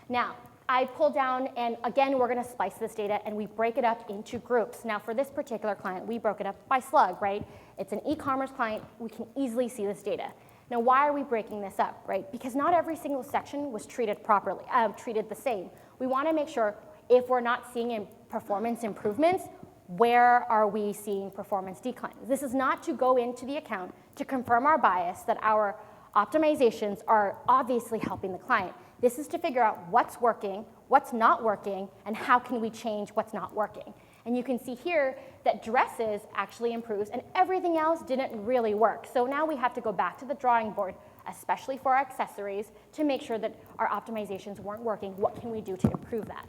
Now, I pulled down, and again, we're going to splice this data, and we break it up into groups. Now, for this particular client, we broke it up by slug, right? It's an e-commerce client. We can easily see this data. Now, why are we breaking this up, right? Because not every single section was treated properly, treated the same. We want to make sure if we're not seeing performance improvements, where are we seeing performance declines? This is not to go into the account to confirm our bias that our optimizations are obviously helping the client. This is to figure out what's working, what's not working, and how can we change what's not working. And you can see here that dresses actually improves, and everything else didn't really work. So now we have to go back to the drawing board, especially for our accessories, to make sure that our optimizations weren't working. What can we do to improve that?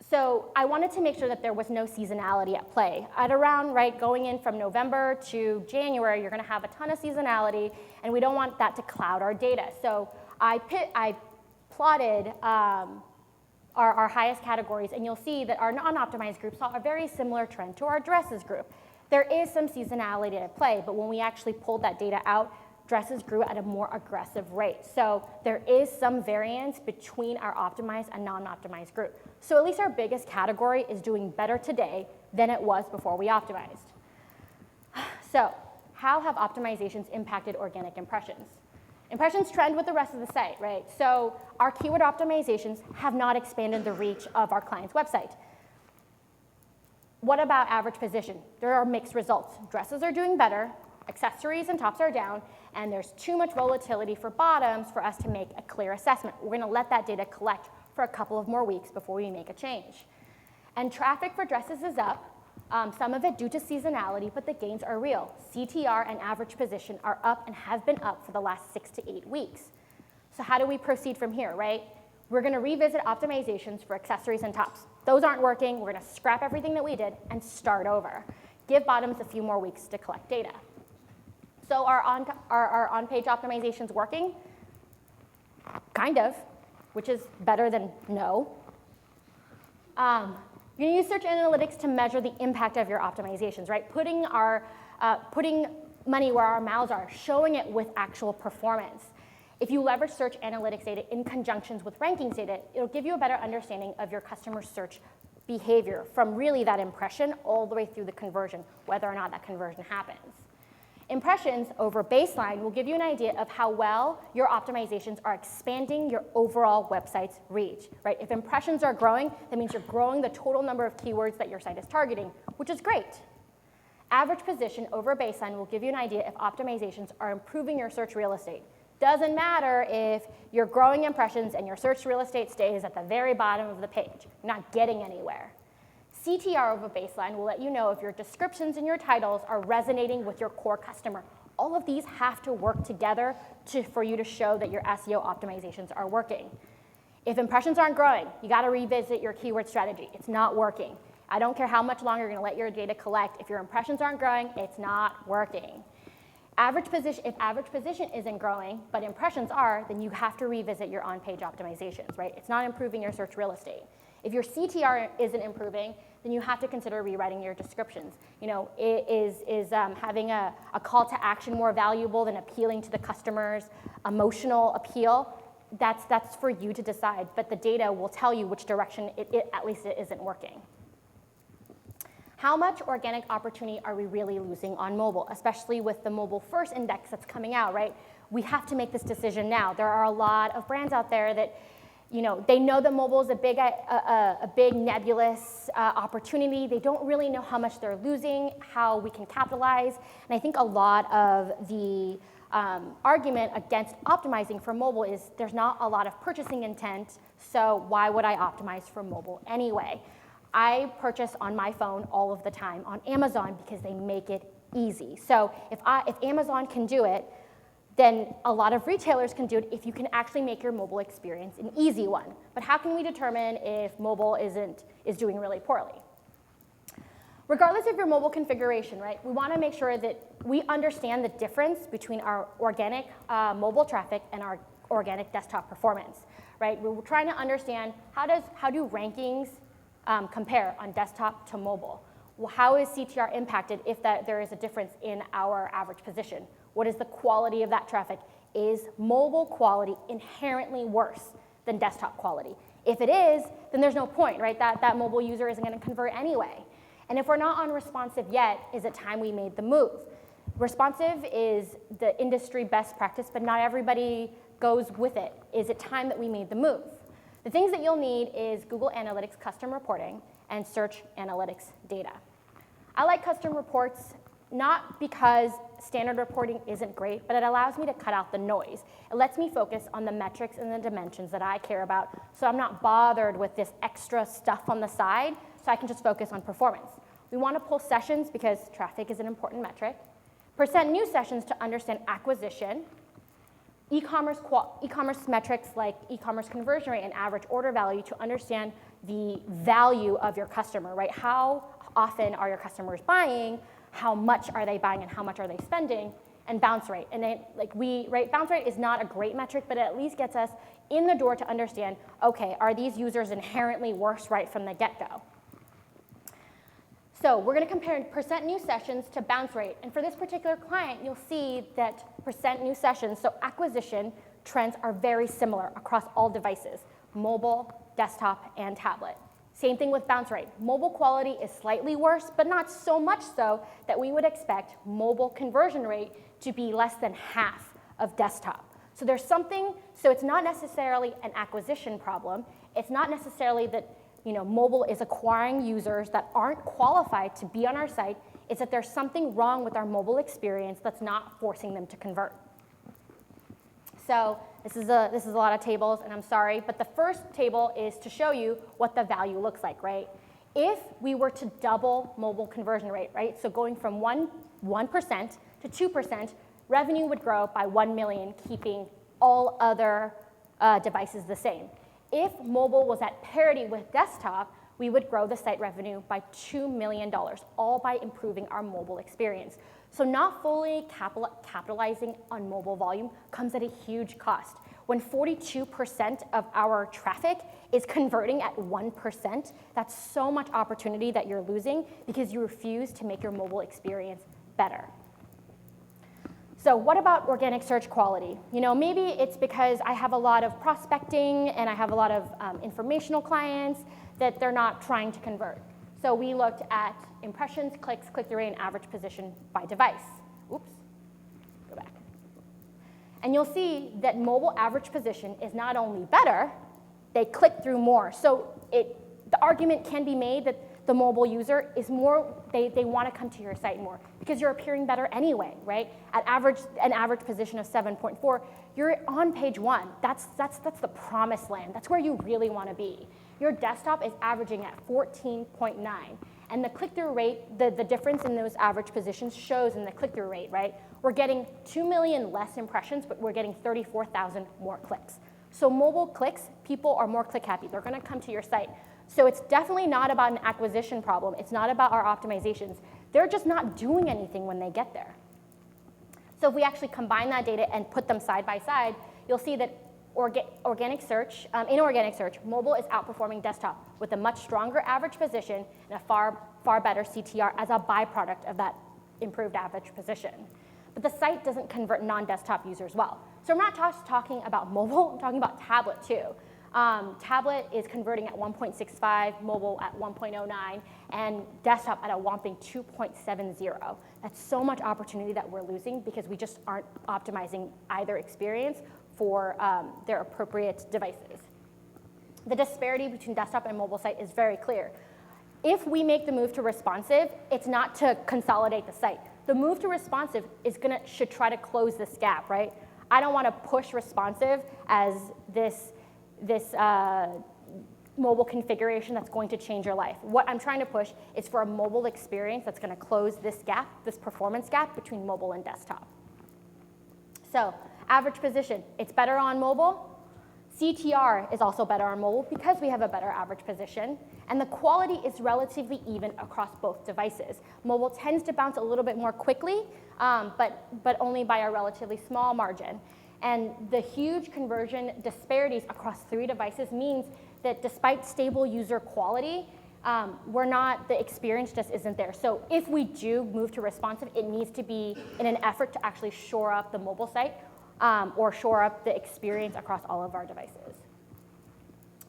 So I wanted to make sure that there was no seasonality at play. At around, right, going in from November to January, you're going to have a ton of seasonality, and we don't want that to cloud our data. So I plotted our highest categories, and you'll see that our non-optimized group saw a very similar trend to our dresses group. There is some seasonality at play, but when we actually pulled that data out, dresses grew at a more aggressive rate. So there is some variance between our optimized and non-optimized group. So at least our biggest category is doing better today than it was before we optimized. So how have optimizations impacted organic impressions? Impressions trend with the rest of the site, right? So our keyword optimizations have not expanded the reach of our client's website. What about average position? There are mixed results. Dresses are doing better, accessories and tops are down, and there's too much volatility for bottoms for us to make a clear assessment. We're going to let that data collect for a couple of more weeks before we make a change. And traffic for dresses is up, some of it due to seasonality, but the gains are real. CTR and average position are up and have been up for the last 6 to 8 weeks. So how do we proceed from here, right? We're going to revisit optimizations for accessories and tops. Those aren't working. We're going to scrap everything that we did and start over. Give bottoms a few more weeks to collect data. So our on-page optimizations working? Kind of, which is better than no. You're going to use search analytics to measure the impact of your optimizations, right? Putting money where our mouths are, showing it with actual performance. If you leverage search analytics data in conjunction with rankings data, it'll give you a better understanding of your customer search behavior from really that impression all the way through the conversion, whether or not that conversion happens. Impressions over baseline will give you an idea of how well your optimizations are expanding your overall website's reach, right? If impressions are growing, that means you're growing the total number of keywords that your site is targeting, which is great. Average position over baseline will give you an idea if optimizations are improving your search real estate. Doesn't matter if you're growing impressions and your search real estate stays at the very bottom of the page. You're not getting anywhere. CTR over baseline will let you know if your descriptions and your titles are resonating with your core customer. All of these have to work together for you to show that your SEO optimizations are working. If impressions aren't growing, you got to revisit your keyword strategy. It's not working. I don't care how much longer you're going to let your data collect. If your impressions aren't growing, it's not working. If average position isn't growing, but impressions are, then you have to revisit your on-page optimizations, right? It's not improving your search real estate. If your CTR isn't improving, then you have to consider rewriting your descriptions. You know, is having a call to action more valuable than appealing to the customer's emotional appeal? That's for you to decide, but the data will tell you which direction at least it isn't working. How much organic opportunity are we really losing on mobile, especially with the mobile first index that's coming out, right? We have to make this decision now. There are a lot of brands out there that They know that mobile is a big nebulous opportunity. They don't really know how much they're losing, how we can capitalize. And I think a lot of the argument against optimizing for mobile is there's not a lot of purchasing intent, so why would I optimize for mobile anyway? I purchase on my phone all of the time on Amazon because they make it easy. So if Amazon can do it, then a lot of retailers can do it if you can actually make your mobile experience an easy one. But how can we determine if mobile is doing really poorly? Regardless of your mobile configuration, right, we want to make sure that we understand the difference between our organic mobile traffic and our organic desktop performance, right? We're trying to understand how do rankings compare on desktop to mobile? Well, how is CTR impacted if there is a difference in our average position? What is the quality of that traffic? Is mobile quality inherently worse than desktop quality? If it is, then there's no point, right? That mobile user isn't going to convert anyway. And if we're not on responsive yet, is it time we made the move? Responsive is the industry best practice, but not everybody goes with it. Is it time that we made the move? The things that you'll need is Google Analytics custom reporting and search analytics data. I like custom reports not because standard reporting isn't great, but it allows me to cut out the noise. It lets me focus on the metrics and the dimensions that I care about, so I'm not bothered with this extra stuff on the side, so I can just focus on performance. We want to pull sessions because traffic is an important metric, percent new sessions to understand acquisition, e-commerce metrics like e-commerce conversion rate and average order value to understand the value of your customer, right? How often are your customers buying? How much are they buying and how much are they spending? And bounce rate. And bounce rate is not a great metric, but it at least gets us in the door to understand, okay, are these users inherently worse right from the get-go? So we're going to compare percent new sessions to bounce rate. And for this particular client, you'll see that percent new sessions, so acquisition trends are very similar across all devices, mobile, desktop, and tablet. Same thing with bounce rate. Mobile quality is slightly worse, but not so much so that we would expect mobile conversion rate to be less than half of desktop. So there's something, so it's not necessarily an acquisition problem. It's not necessarily that mobile is acquiring users that aren't qualified to be on our site. It's that there's something wrong with our mobile experience that's not forcing them to convert. So this is a lot of tables, and I'm sorry, but the first table is to show you what the value looks like, right? If we were to double mobile conversion rate, right? So going from 1% to 2%, revenue would grow by 1 million, keeping all other devices the same. If mobile was at parity with desktop, we would grow the site revenue by $2 million, all by improving our mobile experience. So not fully capitalizing on mobile volume comes at a huge cost. When 42% of our traffic is converting at 1%, that's so much opportunity that you're losing because you refuse to make your mobile experience better. So what about organic search quality? Maybe it's because I have a lot of prospecting and I have a lot of informational clients that they're not trying to convert. So we looked at impressions, clicks, click-through rate, and average position by device. Oops, go back. And you'll see that mobile average position is not only better, they click through more. So the argument can be made that the mobile user is more, they want to come to your site more because you're appearing better anyway, right? At an average position of 7.4, you're on page 1. That's the promised land. That's where you really want to be. Your desktop is averaging at 14.9. And the click-through rate, the difference in those average positions shows in the click-through rate, right? We're getting 2 million less impressions, but we're getting 34,000 more clicks. So mobile clicks, people are more click happy. They're going to come to your site. So it's definitely not about an acquisition problem. It's not about our optimizations. They're just not doing anything when they get there. So if we actually combine that data and put them side by side, you'll see that in organic search, mobile is outperforming desktop with a much stronger average position and a far better CTR as a byproduct of that improved average position. But the site doesn't convert non-desktop users well. So I'm not just talking about mobile, I'm talking about tablet too. Tablet is converting at 1.65, mobile at 1.09, and desktop at a whopping 2.70. That's so much opportunity that we're losing because we just aren't optimizing either experience for their appropriate devices. The disparity between desktop and mobile site is very clear. If we make the move to responsive, it's not to consolidate the site. The move to responsive should try to close this gap, right? I don't want to push responsive as this mobile configuration that's going to change your life. What I'm trying to push is for a mobile experience that's going to close this gap, this performance gap between mobile and desktop. So average position, it's better on mobile. CTR is also better on mobile because we have a better average position. And the quality is relatively even across both devices. Mobile tends to bounce a little bit more quickly, but only by a relatively small margin. And the huge conversion disparities across 3 devices means that despite stable user quality, the experience just isn't there. So if we do move to responsive, it needs to be in an effort to actually shore up the mobile site or shore up the experience across all of our devices.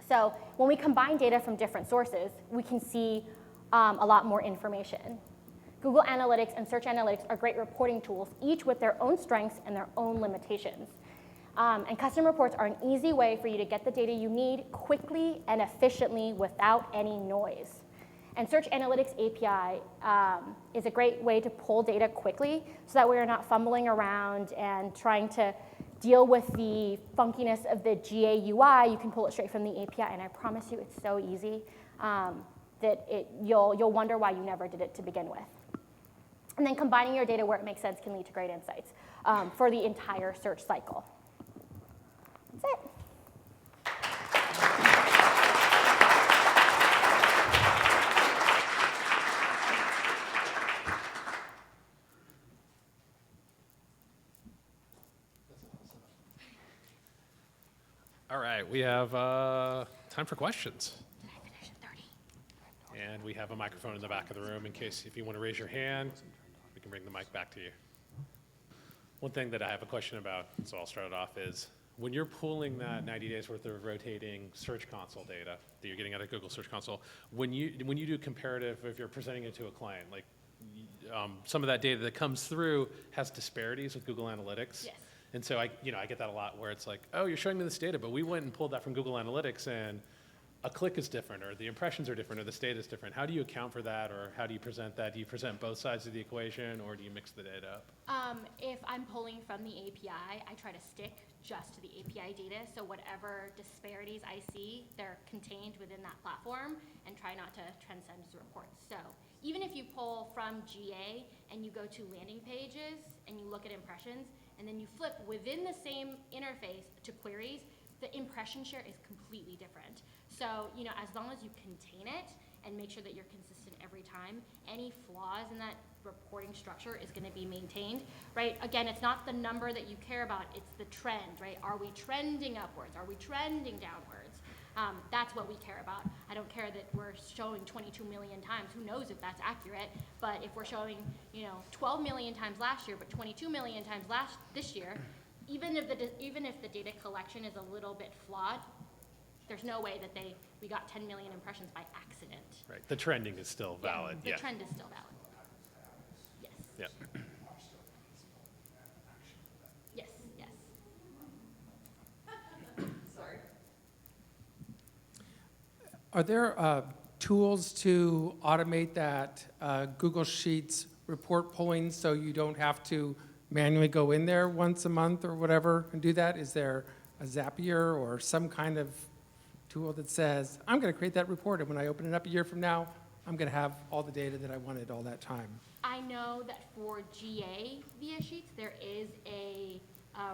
So when we combine data from different sources, we can see a lot more information. Google Analytics and Search Analytics are great reporting tools, each with their own strengths and their own limitations. And custom reports are an easy way for you to get the data you need quickly and efficiently without any noise. And Search Analytics API is a great way to pull data quickly so that we are not fumbling around and trying to deal with the funkiness of the GA UI. You can pull it straight from the API, and I promise you it's so easy that you'll wonder why you never did it to begin with. And then combining your data where it makes sense can lead to great insights for the entire search cycle. That's it. All right, we have time for questions. Did I finish at 30? And we have a microphone in the back of the room in case if you want to raise your hand, we can bring the mic back to you. One thing that I have a question about, so I'll start it off, is when you're pulling that 90 days worth of rotating Search Console data that you're getting out of Google Search Console, when you do comparative, if you're presenting it to a client, like some of that data that comes through has disparities with Google Analytics. Yes. And so I get that a lot where it's like, oh, you're showing me this data, but we went and pulled that from Google Analytics and a click is different or the impressions are different or the state is different. How do you account for that or how do you present that? Do you present both sides of the equation or do you mix the data up? If I'm pulling from the API, I try to stick just to the API data. So whatever disparities I see, they're contained within that platform and try not to transcend the reports. So even if you pull from GA and you go to landing pages and you look at impressions and then you flip within the same interface to queries, the impression share is completely different. So, as long as you contain it and make sure that you're consistent every time, any flaws in that reporting structure is going to be maintained, right? Again, it's not the number that you care about, it's the trend, right? Are we trending upwards? Are we trending downwards? That's what we care about. I don't care that we're showing 22 million times. Who knows if that's accurate? But if we're showing, 12 million times last year, but 22 million times this year, even if the data collection is a little bit flawed, there's no way that we got 10 million impressions by accident. Right. The trending is still valid. The trend is still valid. Yes. Yeah. Yes. Yes. Sorry. Are there tools to automate that Google Sheets report pulling so you don't have to manually go in there once a month or whatever and do that? Is there a Zapier or some kind of tool that says, I'm going to create that report, and when I open it up a year from now, I'm going to have all the data that I wanted all that time? I know that for GA via Sheets, there is a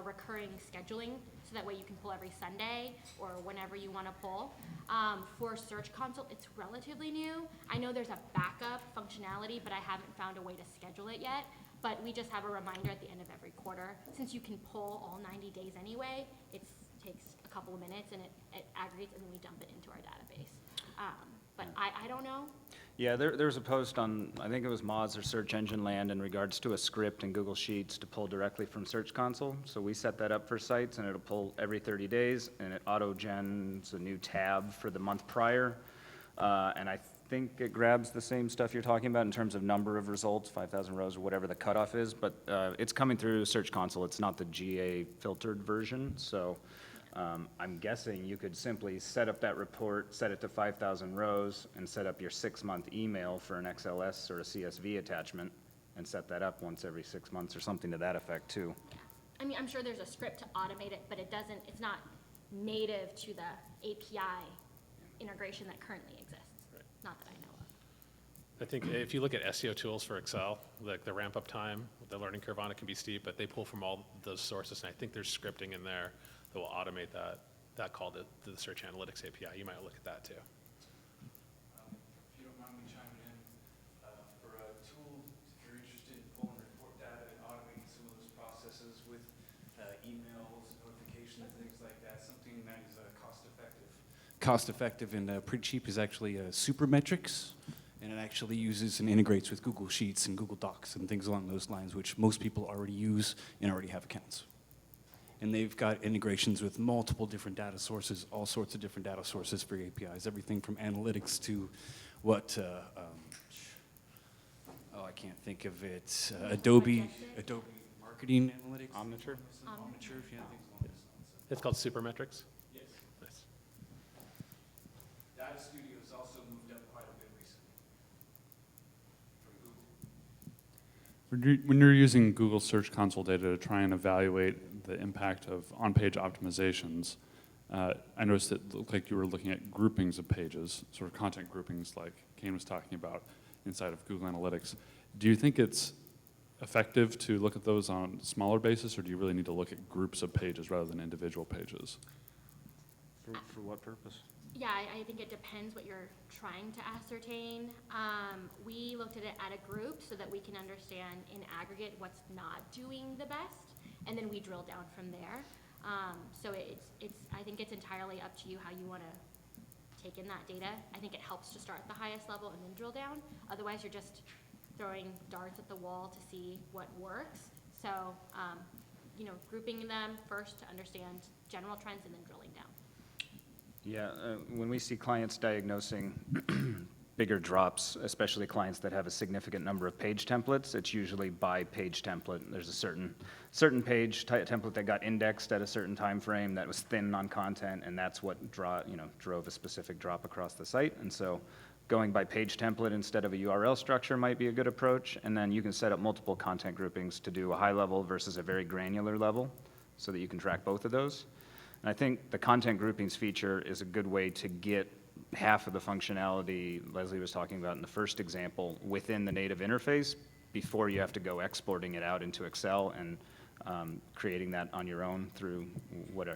recurring scheduling, so that way you can pull every Sunday or whenever you want to pull. For Search Console, it's relatively new. I know there's a backup functionality, but I haven't found a way to schedule it yet. But we just have a reminder at the end of every quarter. Since you can pull all 90 days anyway, it takes a couple of minutes and it aggregates and then we dump it into our database. But I don't know. Yeah, there was a post on, I think it was Moz or Search Engine Land in regards to a script in Google Sheets to pull directly from Search Console. So we set that up for sites and it'll pull every 30 days and it auto-gens a new tab for the month prior. And I think it grabs the same stuff you're talking about in terms of number of results, 5,000 rows or whatever the cutoff is, but it's coming through Search Console. It's not the GA filtered version. So I'm guessing you could simply set up that report, set it to 5,000 rows, and set up your 6-month email for an XLS or a CSV attachment, and set that up once every 6 months or something to that effect too. Yeah. I mean, I'm sure there's a script to automate it, but it's not native to the API integration that currently exists. Right. Not that I know of. I think if you look at SEO tools for Excel, like the ramp-up time, the learning curve on it can be steep, but they pull from all those sources, and I think there's scripting in there that will automate that call to the Search Analytics API. You might look at that too. If you don't mind me chiming in, for a tool, if you're interested in pulling report data and automating some of those processes with emails, notifications, things like that, something that is cost-effective. Cost-effective and pretty cheap is actually SEMpdx, and it actually uses and integrates with Google Sheets and Google Docs and things along those lines, which most people already use and already have accounts. And they've got integrations with multiple different data sources, all sorts of different data sources for APIs, everything from analytics to what, I can't think of it, Adobe Marketing Analytics. Omniture? Omniture, yeah, things along those lines. It's called Supermetrics. Yes. Nice. Data Studio's also moved up quite a bit recently from Google. When you're using Google Search Console data to try and evaluate the impact of on-page optimizations, I noticed it looked like you were looking at groupings of pages, sort of content groupings like Kane was talking about inside of Google Analytics. Do you think it's effective to look at those on a smaller basis, or do you really need to look at groups of pages rather than individual pages? For what purpose? Yeah, I think it depends what you're trying to ascertain. We looked at it at a group so that we can understand in aggregate what's not doing the best, and then we drill down from there. So I think it's entirely up to you how you want to take in that data. I think it helps to start at the highest level and then drill down. Otherwise, you're just throwing darts at the wall to see what works. So, grouping them first to understand general trends and then drilling down. Yeah, when we see clients diagnosing bigger drops, especially clients that have a significant number of page templates, it's usually by page template. There's a certain page template that got indexed at a certain time frame that was thin on content, and that's what drove a specific drop across the site. And so going by page template instead of a URL structure might be a good approach, and then you can set up multiple content groupings to do a high level versus a very granular level so that you can track both of those. And I think the content groupings feature is a good way to get half of the functionality Leslie was talking about in the first example within the native interface before you have to go exporting it out into Excel and creating that on your own through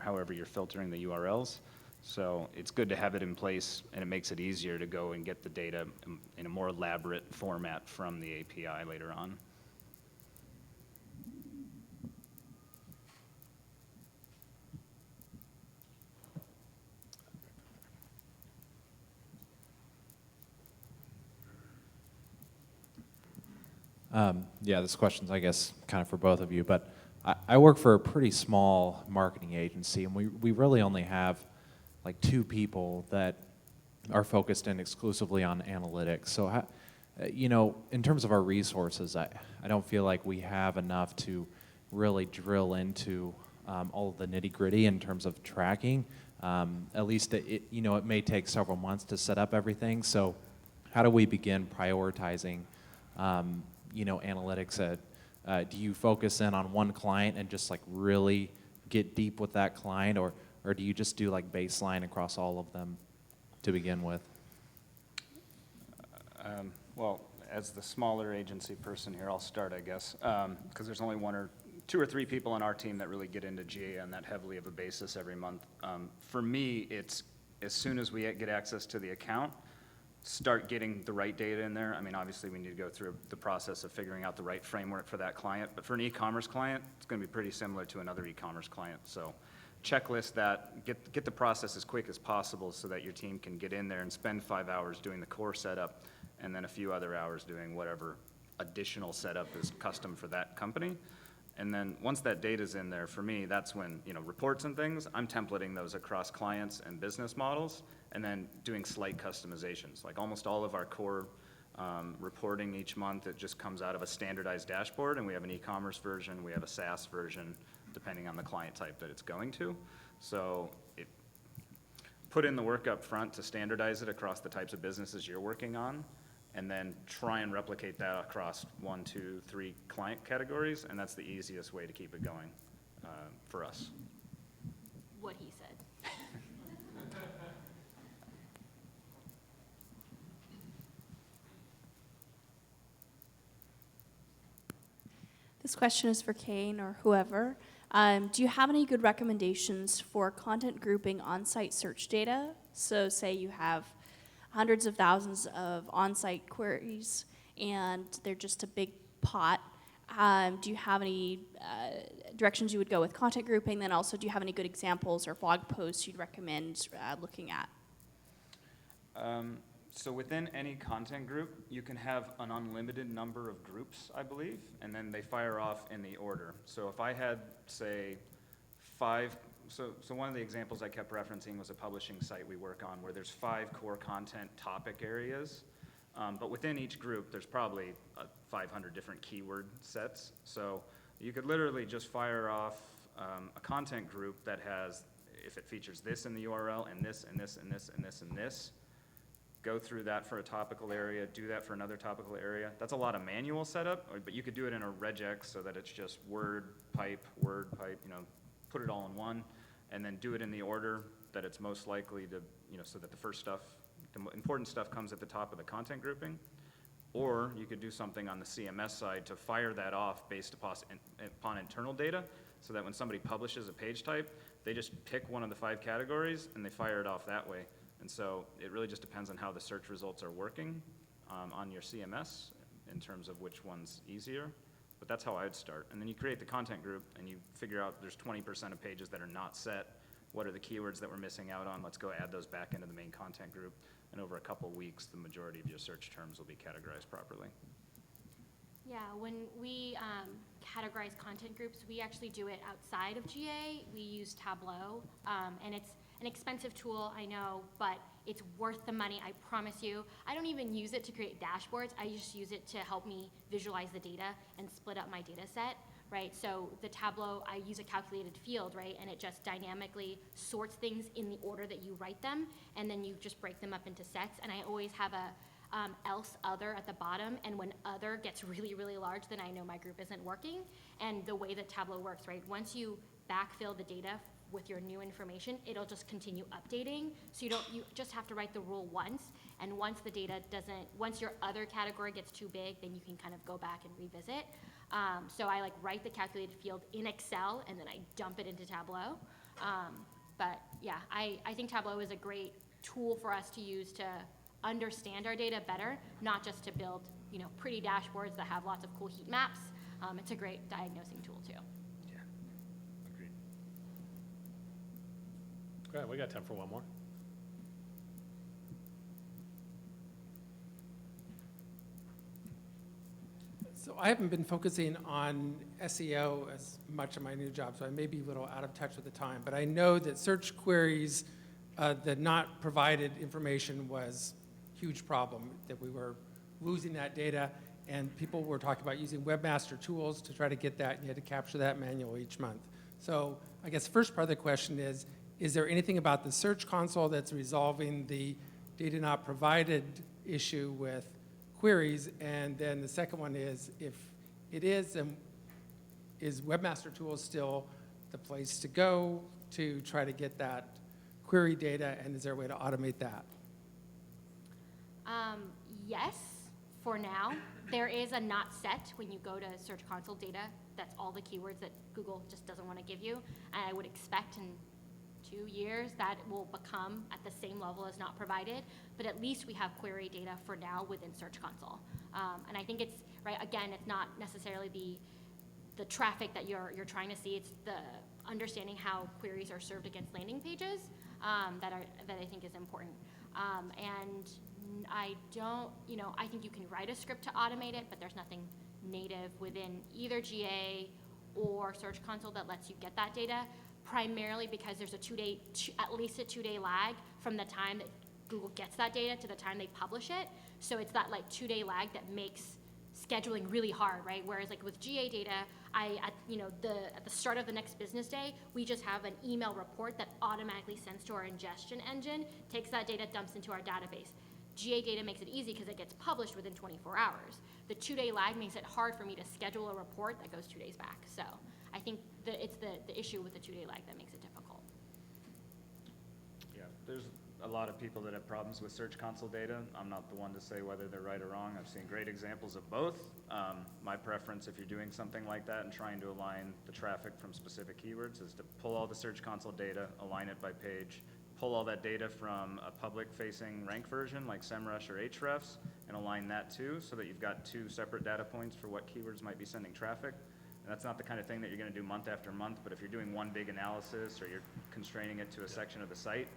however you're filtering the URLs. So it's good to have it in place, and it makes it easier to go and get the data in a more elaborate format from the API later on. Yeah, this question's, I guess, kind of for both of you, but I work for a pretty small marketing agency, and we really only have like 2 people that are focused in exclusively on analytics. So, in terms of our resources, I don't feel like we have enough to really drill into all of the nitty-gritty in terms of tracking. At least, it may take several months to set up everything. So how do we begin prioritizing analytics? Do you focus in on one client and just like really get deep with that client, or do you just do like baseline across all of them to begin with? Well, as the smaller agency person here, I'll start, I guess, because there's only 2 or 3 people on our team that really get into GA on that heavily of a basis every month. For me, it's as soon as we get access to the account, start getting the right data in there. I mean, obviously we need to go through the process of figuring out the right framework for that client, but for an e-commerce client, it's going to be pretty similar to another e-commerce client. So checklist that, get the process as quick as possible so that your team can get in there and spend 5 hours doing the core setup and then a few other hours doing whatever additional setup is custom for that company. And then once that data's in there, for me, that's when, reports and things, I'm templating those across clients and business models, and then doing slight customizations. Like almost all of our core reporting each month, it just comes out of a standardized dashboard, and we have an e-commerce version, we have a SaaS version depending on the client type that it's going to. So put in the work up front to standardize it across the types of businesses you're working on, and then try and replicate that across 1, 2, 3 client categories, and that's the easiest way to keep it going for us. What he said. This question is for Kane or whoever. Do you have any good recommendations for content grouping on-site search data? So say you have hundreds of thousands of on-site queries and they're just a big pot. Do you have any directions you would go with content grouping? Then also, do you have any good examples or blog posts you'd recommend looking at? So within any content group, you can have an unlimited number of groups, I believe, and then they fire off in the order. So if I had, say, 5, so one of the examples I kept referencing was a publishing site we work on where there's 5 core content topic areas. But within each group, there's probably 500 different keyword sets. So you could literally just fire off a content group that has, if it features this in the URL and this and this and this and this and this, go through that for a topical area, do that for another topical area. That's a lot of manual setup, but you could do it in a regex so that it's just word pipe, you know, put it all in one, and then do it in the order that it's most likely to, you know, so that the first stuff, the important stuff comes at the top of the content grouping. Or you could do something on the CMS side to fire that off based upon internal data, so that when somebody publishes a page type, they just pick one of the 5 categories and they fire it off that way. And so it really just depends on how the search results are working on your CMS in terms of which one's easier. But that's how I'd start. And then you create the content group and you figure out there's 20% of pages that are not set. What are the keywords that we're missing out on? Let's go add those back into the main content group. And over a couple weeks, the majority of your search terms will be categorized properly. Yeah, when we categorize content groups, we actually do it outside of GA. We use Tableau, and it's an expensive tool, I know, but it's worth the money, I promise you. I don't even use it to create dashboards. I just use it to help me visualize the data and split up my data set, right? So the Tableau, I use a calculated field, right? And it just dynamically sorts things in the order that you write them, and then you just break them up into sets. And I always have a else other at the bottom, and when other gets really, really large, then I know my group isn't working. And the way that Tableau works, right? Once you backfill the data with your new information, it'll just continue updating. So you just have to write the rule once, and once the data once your other category gets too big, then you can kind of go back and revisit. So I write the calculated field in Excel, and then I dump it into Tableau. But yeah, I think Tableau is a great tool for us to use to understand our data better, not just to build, you know, pretty dashboards that have lots of cool heat maps. It's a great diagnosing tool too. Yeah, agreed. All right, we got time for one more. So I haven't been focusing on SEO as much in my new job, so I may be a little out of touch with the time, but I know that search queries, the not provided information was a huge problem, that we were losing that data, and people were talking about using webmaster tools to try to get that, and you had to capture that manually each month. So I guess the first part of the question is there anything about the Search Console that's resolving the data not provided issue with queries? And then the second one is, if it is, then is Webmaster Tools still the place to go to try to get that query data, and is there a way to automate that? Yes, for now. There is a not set when you go to Search Console data. That's all the keywords that Google just doesn't want to give you. And I would expect in 2 years that will become at the same level as not provided, but at least we have query data for now within Search Console. And I think it's, right, again, it's not necessarily the traffic that you're trying to see, it's the understanding how queries are served against landing pages that I think is important. And I don't, you know, I think you can write a script to automate it, but there's nothing native within either GA or Search Console that lets you get that data, primarily because there's at least a 2-day lag from the time that Google gets that data to the time they publish it. So it's that 2-day lag that makes scheduling really hard, right? Whereas with GA data, at the start of the next business day, we just have an email report that automatically sends to our ingestion engine, takes that data, dumps into our database. GA data makes it easy because it gets published within 24 hours. The 2-day lag makes it hard for me to schedule a report that goes 2 days back. So I think it's the issue with the 2-day lag that makes it difficult. Yeah, there's a lot of people that have problems with Search Console data. I'm not the one to say whether they're right or wrong. I've seen great examples of both. My preference, if you're doing something like that and trying to align the traffic from specific keywords, is to pull all the Search Console data, align it by page, pull all that data from a public-facing rank version like SEMrush or Ahrefs, and align that too, so that you've got 2 separate data points for what keywords might be sending traffic. And that's not the kind of thing that you're going to do month after month, but if you're doing one big analysis or you're constraining it to a section of the site,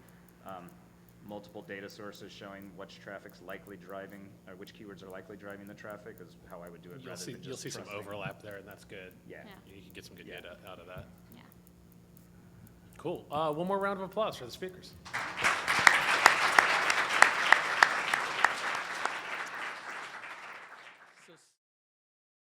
multiple data sources showing which traffic's likely driving, or which keywords are likely driving the traffic is how I would do it. You'll see some overlap there, and that's good. Yeah. Yeah. You can get some good data out of that. Yeah. Cool. One more round of applause for the speakers.